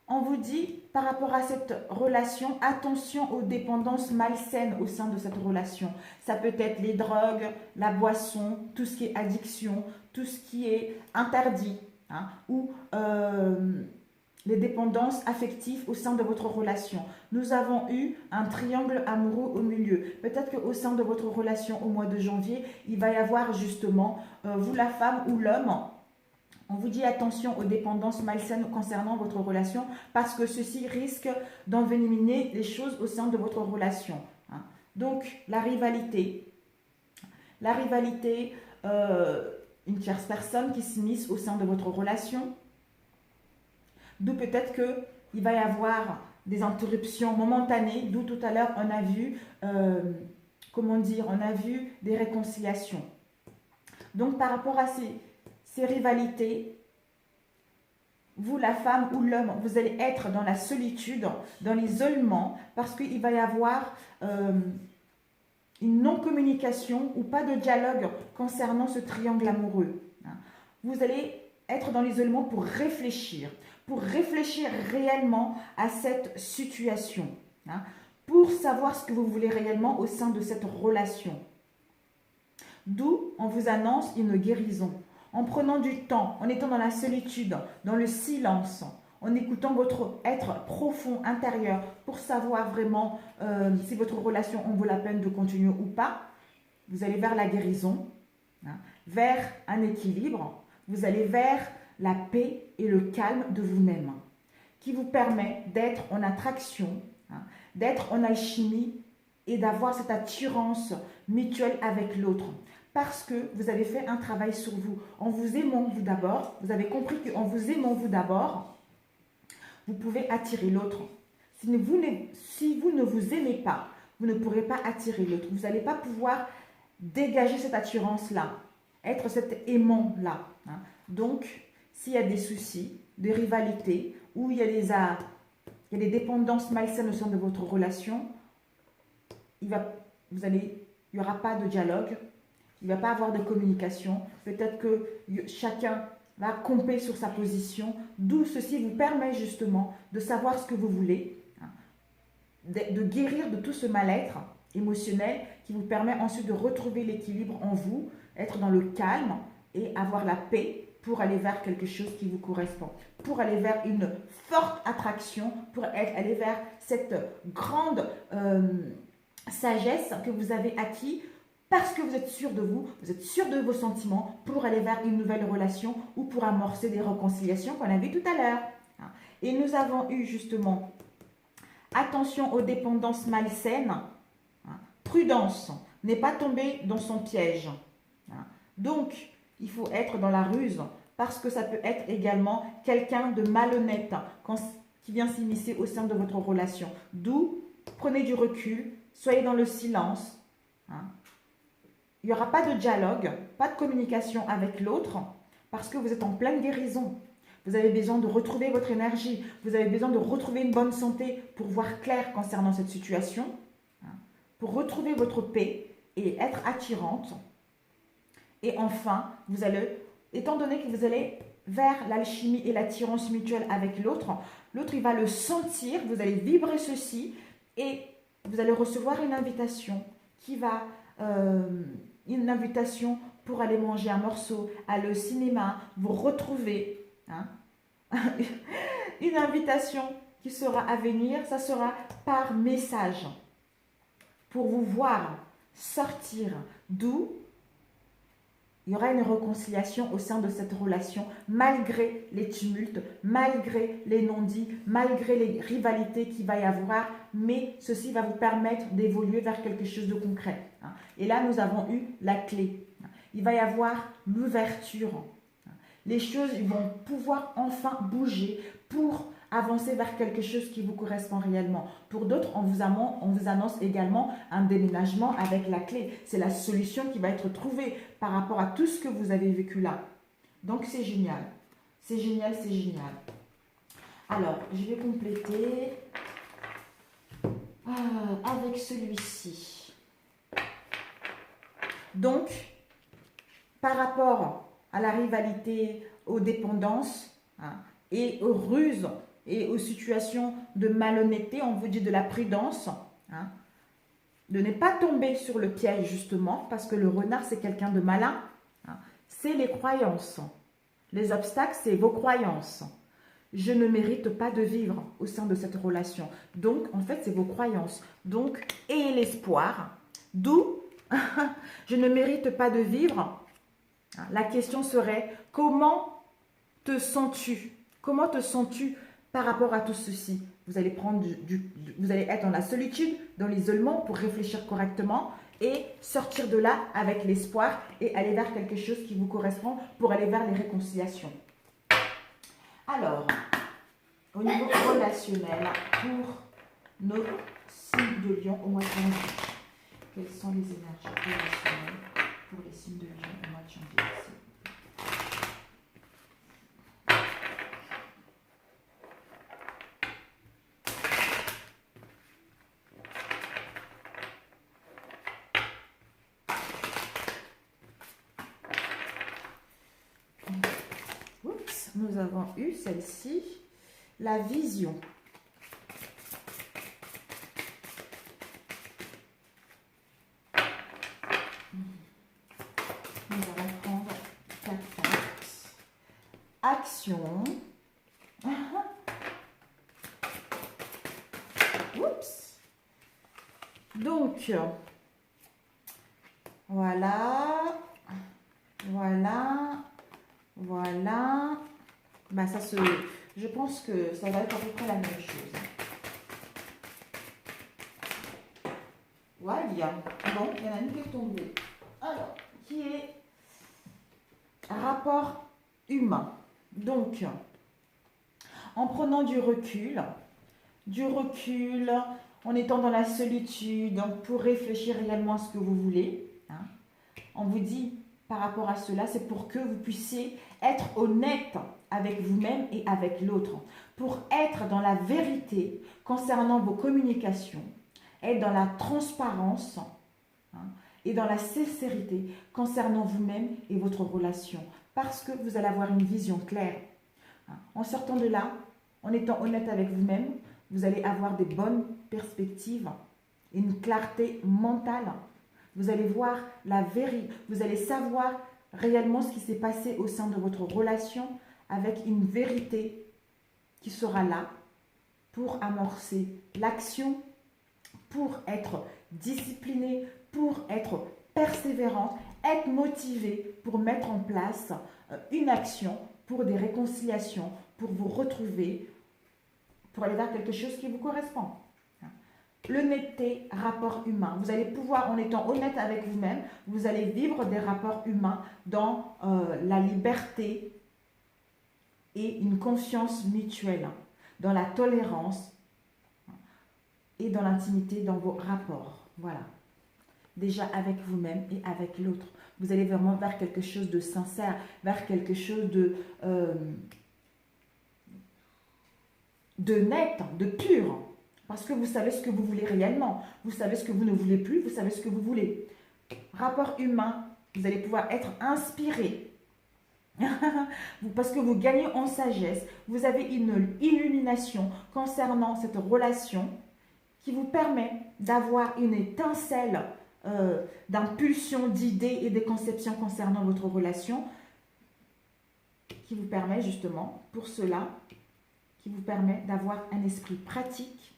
On vous dit, par rapport à cette relation, attention aux dépendances malsaines au sein de cette relation. Ça peut être les drogues, la boisson, tout ce qui est addiction, tout ce qui est interdit, hein, ou les dépendances affectives au sein de votre relation. Nous avons eu un triangle amoureux au milieu. Peut-être qu'au sein de votre relation au mois de janvier, il va y avoir justement, vous la femme ou l'homme, on vous dit attention aux dépendances malsaines concernant votre relation parce que ceci risque d'envenimer les choses au sein de votre relation. Hein. Donc, la rivalité, une tierce personne qui s'immisce au sein de votre relation. D'où peut-être qu'il va y avoir des interruptions momentanées, d'où tout à l'heure on a vu, on a vu des réconciliations. Donc par rapport à ces rivalités, vous la femme ou l'homme, vous allez être dans la solitude, dans l'isolement, parce qu'il va y avoir une non-communication ou pas de dialogue concernant ce triangle amoureux. Vous allez être dans l'isolement pour réfléchir réellement à cette situation, pour savoir ce que vous voulez réellement au sein de cette relation. D'où on vous annonce une guérison. En prenant du temps, en étant dans la solitude, dans le silence, en écoutant votre être profond intérieur pour savoir vraiment si votre relation en vaut la peine de continuer ou pas, vous allez vers la guérison, vers un équilibre, vous allez vers la paix et le calme de vous-même, qui vous permet d'être en attraction, d'être en alchimie et d'avoir cette attirance mutuelle avec l'autre. Parce que vous avez fait un travail sur vous. En vous aimant vous d'abord, vous avez compris qu'en vous aimant vous d'abord, vous pouvez attirer l'autre. Si vous ne vous aimez pas, vous ne pourrez pas attirer l'autre. Vous n'allez pas pouvoir dégager cette attirance-là, être cet aimant-là. Donc, s'il y a des soucis, des rivalités, ou il y a des dépendances malsaines au sein de votre relation, il n'y aura pas de dialogue, il ne va pas avoir de communication. Peut-être que chacun va camper sur sa position, d'où ceci vous permet justement de savoir ce que vous voulez, de guérir de tout ce mal-être émotionnel qui vous permet ensuite de retrouver l'équilibre en vous, être dans le calme et avoir la paix pour aller vers quelque chose qui vous correspond, pour aller vers une forte attraction, pour aller vers cette grande sagesse que vous avez acquis parce que vous êtes sûr de vous, vous êtes sûr de vos sentiments pour aller vers une nouvelle relation ou pour amorcer des réconciliations qu'on a vues tout à l'heure. Et nous avons eu justement attention aux dépendances malsaines, prudence, n'est pas tomber dans son piège. Donc, il faut être dans la ruse parce que ça peut être également quelqu'un de malhonnête qui vient s'immiscer au sein de votre relation. D'où, prenez du recul, soyez dans le silence. Il n'y aura pas de dialogue, pas de communication avec l'autre parce que vous êtes en pleine guérison. Vous avez besoin de retrouver votre énergie, vous avez besoin de retrouver une bonne santé pour voir clair concernant cette situation, pour retrouver votre paix et être attirante. Et enfin, vous allez, étant donné que vous allez vers l'alchimie et l'attirance mutuelle avec l'autre, l'autre il va le sentir, vous allez vibrer ceci et vous allez recevoir une invitation qui va, une invitation pour aller manger un morceau, aller au cinéma, vous retrouver, une invitation qui sera à venir, ça sera par message pour vous voir sortir, d'où il y aura une réconciliation au sein de cette relation, malgré les tumultes, malgré les non-dits, malgré les rivalités qu'il va y avoir, mais ceci va vous permettre d'évoluer vers quelque chose de concret. Et là, nous avons eu la clé. Il va y avoir l'ouverture. Les choses vont pouvoir enfin bouger pour avancer vers quelque chose qui vous correspond réellement. Pour d'autres, on vous annonce également un déménagement avec la clé. C'est la solution qui va être trouvée par rapport à tout ce que vous avez vécu là. Donc, c'est génial. C'est génial, c'est génial. Alors, je vais compléter avec celui-ci. Donc, par rapport à la rivalité, aux dépendances et aux ruses et aux situations de malhonnêteté, on vous dit de la prudence, de ne pas tomber sur le piège justement, parce que le renard c'est quelqu'un de malin, c'est les croyances. Les obstacles, c'est vos croyances. Je ne mérite pas de vivre au sein de cette relation. Donc, en fait, c'est vos croyances. Donc, ayez l'espoir. D'où, je ne mérite pas de vivre. La question serait, comment te sens-tu? Comment te sens-tu par rapport à tout ceci? Vous allez vous allez être dans la solitude, dans l'isolement pour réfléchir correctement et sortir de là avec l'espoir et aller vers quelque chose qui vous correspond pour aller vers les réconciliations. Alors, au niveau relationnel, pour nos signes de Lion au mois de janvier, quelles sont les énergies relationnelles pour les signes de Lion au mois de janvier? nous avons eu celle-ci, la vision. Nous allons prendre 4 cartes. Action. Oups. Donc, voilà. Voilà. Voilà. Ben, ça se... Je pense que ça va être à peu près la même chose. Voilà. Bon, il y en a une qui est tombée. Alors, qui est rapport humain. Donc, en prenant du recul, en étant dans la solitude, pour réfléchir réellement à ce que vous voulez, hein, on vous dit par rapport à cela, c'est pour que vous puissiez être honnête avec vous-même et avec l'autre, pour être dans la vérité concernant vos communications, être dans la transparence, hein, et dans la sincérité concernant vous-même et votre relation, parce que vous allez avoir une vision claire. En sortant de là, en étant honnête avec vous-même, vous allez avoir des bonnes perspectives, une clarté mentale. Vous allez voir la vérité, vous allez savoir réellement ce qui s'est passé au sein de votre relation avec une vérité qui sera là pour amorcer l'action, pour être discipliné, pour être persévérante, être motivé pour mettre en place une action pour des réconciliations, pour vous retrouver, pour aller vers quelque chose qui vous correspond. L'honnêteté, rapport humain. Vous allez pouvoir, en étant honnête avec vous-même, vous allez vivre des rapports humains dans la liberté et une confiance mutuelle, dans la tolérance et dans l'intimité dans vos rapports. Voilà. Déjà avec vous-même et avec l'autre. Vous allez vraiment vers quelque chose de sincère, vers quelque chose de net, de pur. Parce que vous savez ce que vous voulez réellement. Vous savez ce que vous ne voulez plus, vous savez ce que vous voulez. Rapport humain, vous allez pouvoir être inspiré. Parce que vous gagnez en sagesse. Vous avez une illumination concernant cette relation qui vous permet d'avoir une étincelle d'impulsion, d'idées et de conceptions concernant votre relation qui vous permet justement, pour cela, qui vous permet d'avoir un esprit pratique,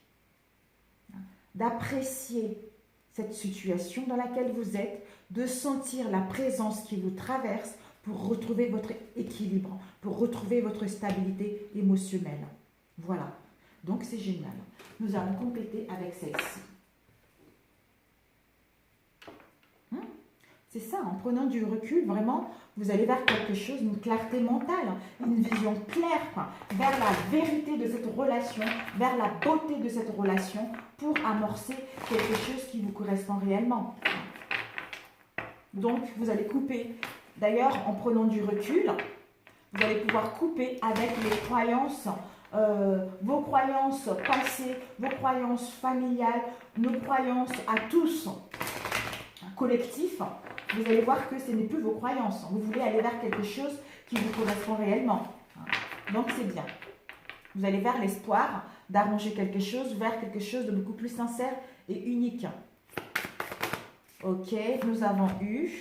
d'apprécier cette situation dans laquelle vous êtes, de sentir la présence qui vous traverse pour retrouver votre équilibre, pour retrouver votre stabilité émotionnelle. Voilà. Donc c'est génial. Nous allons compléter avec celle-ci. C'est ça, en prenant du recul, vraiment, vous allez vers quelque chose, une clarté mentale, une vision claire, vers la vérité de cette relation, vers la beauté de cette relation, pour amorcer quelque chose qui vous correspond réellement. Donc, vous allez couper. D'ailleurs, en prenant du recul, vous allez pouvoir couper avec les croyances, vos croyances passées, vos croyances familiales, nos croyances à tous, collectifs. Vous allez voir que ce n'est plus vos croyances. Vous voulez aller vers quelque chose qui vous correspond réellement. Donc, c'est bien. Vous allez vers l'espoir d'arranger quelque chose, vers quelque chose de beaucoup plus sincère et unique. Ok, nous avons eu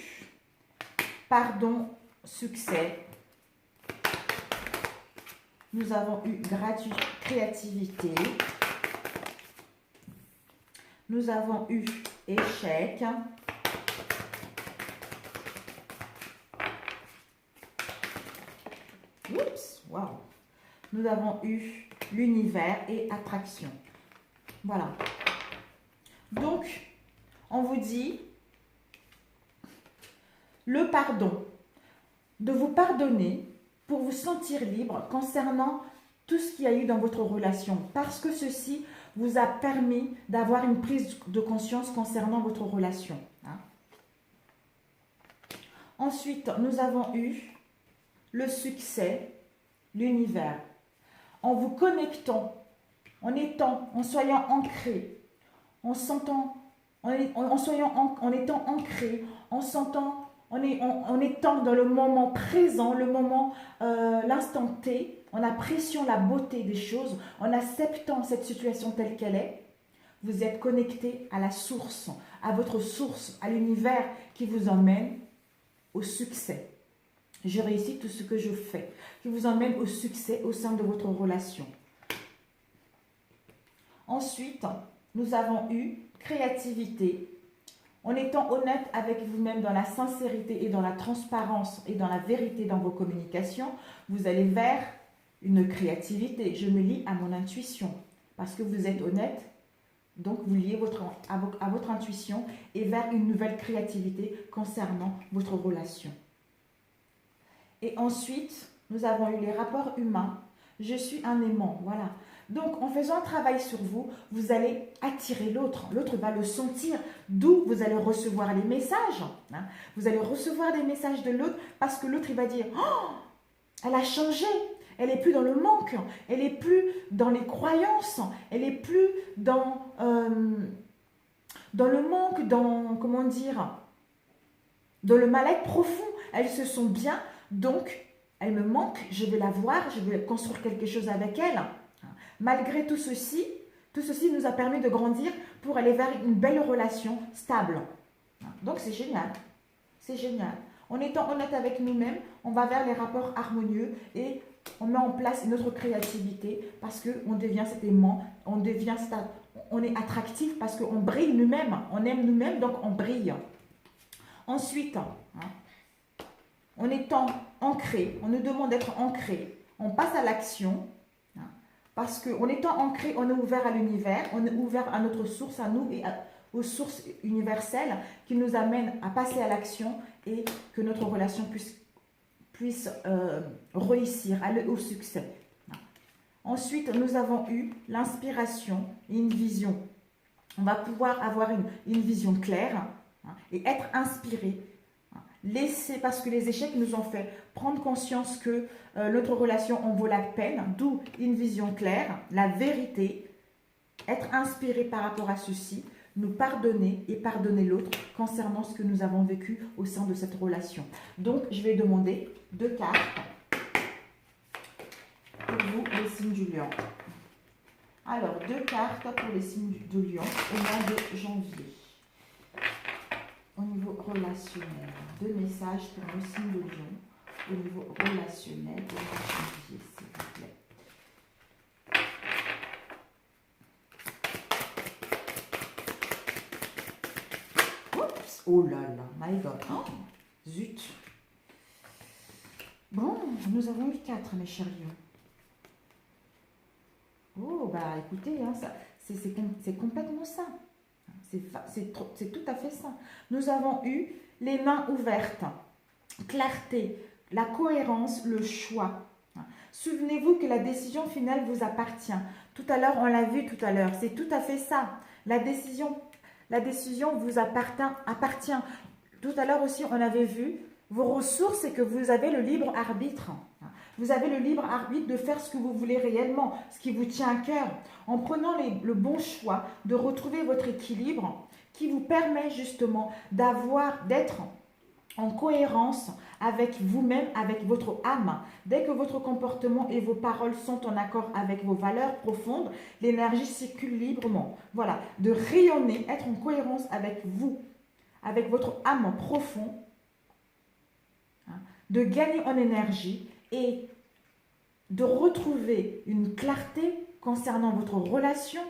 pardon, succès. Nous avons eu créativité. Nous avons eu échec. Oups, waouh. Nous avons eu l'univers et attraction. Voilà. Donc, on vous dit le pardon. De vous pardonner pour vous sentir libre concernant tout ce qu'il y a eu dans votre relation. Parce que ceci vous a permis d'avoir une prise de conscience concernant votre relation. Ensuite, nous avons eu le succès, l'univers. En vous connectant, en soyant ancré, en étant ancré, en sentant en étant dans le moment présent, le moment, l'instant T, en appréciant la beauté des choses, en acceptant cette situation telle qu'elle est, vous êtes connecté à la source, à votre source, à l'univers qui vous emmène au succès. Je réussis tout ce que je fais, qui vous emmène au succès au sein de votre relation. Ensuite, nous avons eu créativité. En étant honnête avec vous-même dans la sincérité et dans la transparence et dans la vérité dans vos communications, vous allez vers une créativité. Je me lie à mon intuition parce que vous êtes honnête. Donc, vous liez à votre intuition et vers une nouvelle créativité concernant votre relation. Et ensuite, nous avons eu les rapports humains. Je suis un aimant, voilà. Donc, en faisant un travail sur vous, vous allez attirer l'autre. L'autre va le sentir, d'où vous allez recevoir les messages. Hein. Vous allez recevoir des messages de l'autre parce que l'autre, il va dire « Oh, elle a changé !» Elle n'est plus dans le manque, elle n'est plus dans les croyances, elle n'est plus dans le manque, comment dire, dans le mal-être profond. Elle se sent bien, donc elle me manque, je vais la voir, je vais construire quelque chose avec elle. Malgré tout ceci nous a permis de grandir pour aller vers une belle relation stable. Donc c'est génial, c'est génial. En étant honnête avec nous-mêmes, on va vers les rapports harmonieux et on met en place notre créativité parce qu'on devient cet aimant, on est attractif parce qu'on brille nous-mêmes, on aime nous-mêmes, donc on brille. Ensuite, en étant ancré, on nous demande d'être ancré, on passe à l'action, parce qu'en étant ancré, on est ouvert à l'univers, on est ouvert à notre source, à nous et aux sources universelles qui nous amènent à passer à l'action et que notre relation puisse réussir, aller au succès. Ensuite, nous avons eu l'inspiration et une vision. On va pouvoir avoir une vision claire et être inspiré. Parce que les échecs nous ont fait prendre conscience que notre relation en vaut la peine, d'où une vision claire, la vérité, être inspiré par rapport à ceci, nous pardonner et pardonner l'autre concernant ce que nous avons vécu au sein de cette relation. Donc, je vais demander 2 cartes pour vous, les signes du lion. Alors, 2 cartes pour les signes du lion au mois de janvier. Au niveau relationnel, 2 messages pour le signe de lion au niveau relationnel au mois de janvier, s'il vous plaît. Oups, oh là là, my God, oh, zut. Bon, nous avons eu 4, mes chers lions. Oh, bah écoutez, hein, c'est complètement ça. C'est tout à fait ça. Nous avons eu les mains ouvertes, clarté, la cohérence, le choix. Souvenez-vous que la décision finale vous appartient. Tout à l'heure, on l'a vu tout à l'heure, c'est tout à fait ça. La décision vous appartient. Tout à l'heure aussi, on avait vu vos ressources, c'est que vous avez le libre arbitre. Vous avez le libre arbitre de faire ce que vous voulez réellement, ce qui vous tient à cœur, en prenant le bon choix de retrouver votre équilibre qui vous permet justement d'être en cohérence avec vous-même, avec votre âme. Dès que votre comportement et vos paroles sont en accord avec vos valeurs profondes, l'énergie circule librement. Voilà, de rayonner, être en cohérence avec vous, avec votre âme profonde, de gagner en énergie et de retrouver une clarté concernant votre relation,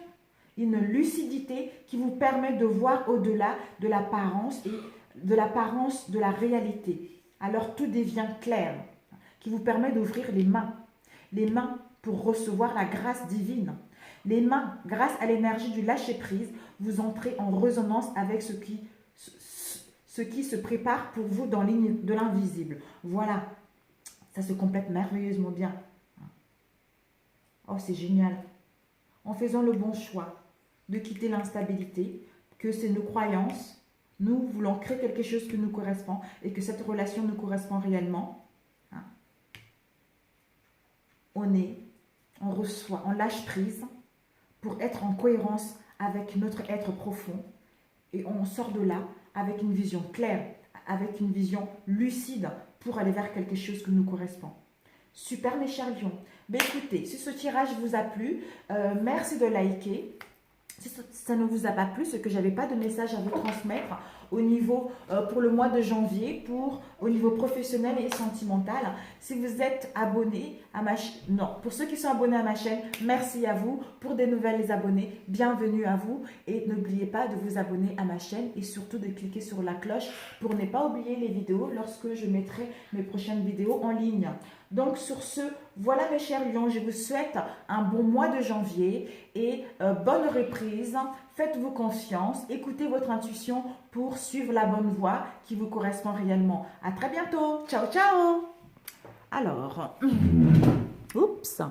une lucidité qui vous permet de voir au-delà de l'apparence et de la réalité. Alors tout devient clair, qui vous permet d'ouvrir les mains pour recevoir la grâce divine. Les mains, grâce à l'énergie du lâcher-prise, vous entrez en résonance avec ce qui se prépare pour vous dans de l'invisible. Voilà, ça se complète merveilleusement bien. Oh, c'est génial. En faisant le bon choix de quitter l'instabilité, que c'est nos croyances, nous voulons créer quelque chose qui nous correspond et que cette relation nous correspond réellement. On reçoit, on lâche prise pour être en cohérence avec notre être profond et on sort de là avec une vision claire, avec une vision lucide pour aller vers quelque chose qui nous correspond. Super mes chers lions. Ben écoutez, si ce tirage vous a plu, merci de liker. Si ça ne vous a pas plu, c'est que je n'avais pas de message à vous transmettre au niveau, pour le mois de janvier, au niveau professionnel et sentimental. Si vous êtes abonné à ma chaîne, non, pour ceux qui sont abonnés à ma chaîne, merci à vous. Pour des nouvelles abonnés, bienvenue à vous. Et n'oubliez pas de vous abonner à ma chaîne et surtout de cliquer sur la cloche pour ne pas oublier les vidéos lorsque je mettrai mes prochaines vidéos en ligne. Donc sur ce, voilà mes chers lions, je vous souhaite un bon mois de janvier et bonne reprise. Faites-vous confiance, écoutez votre intuition pour suivre la bonne voie qui vous correspond réellement. À très bientôt, ciao ciao. Alors, oups.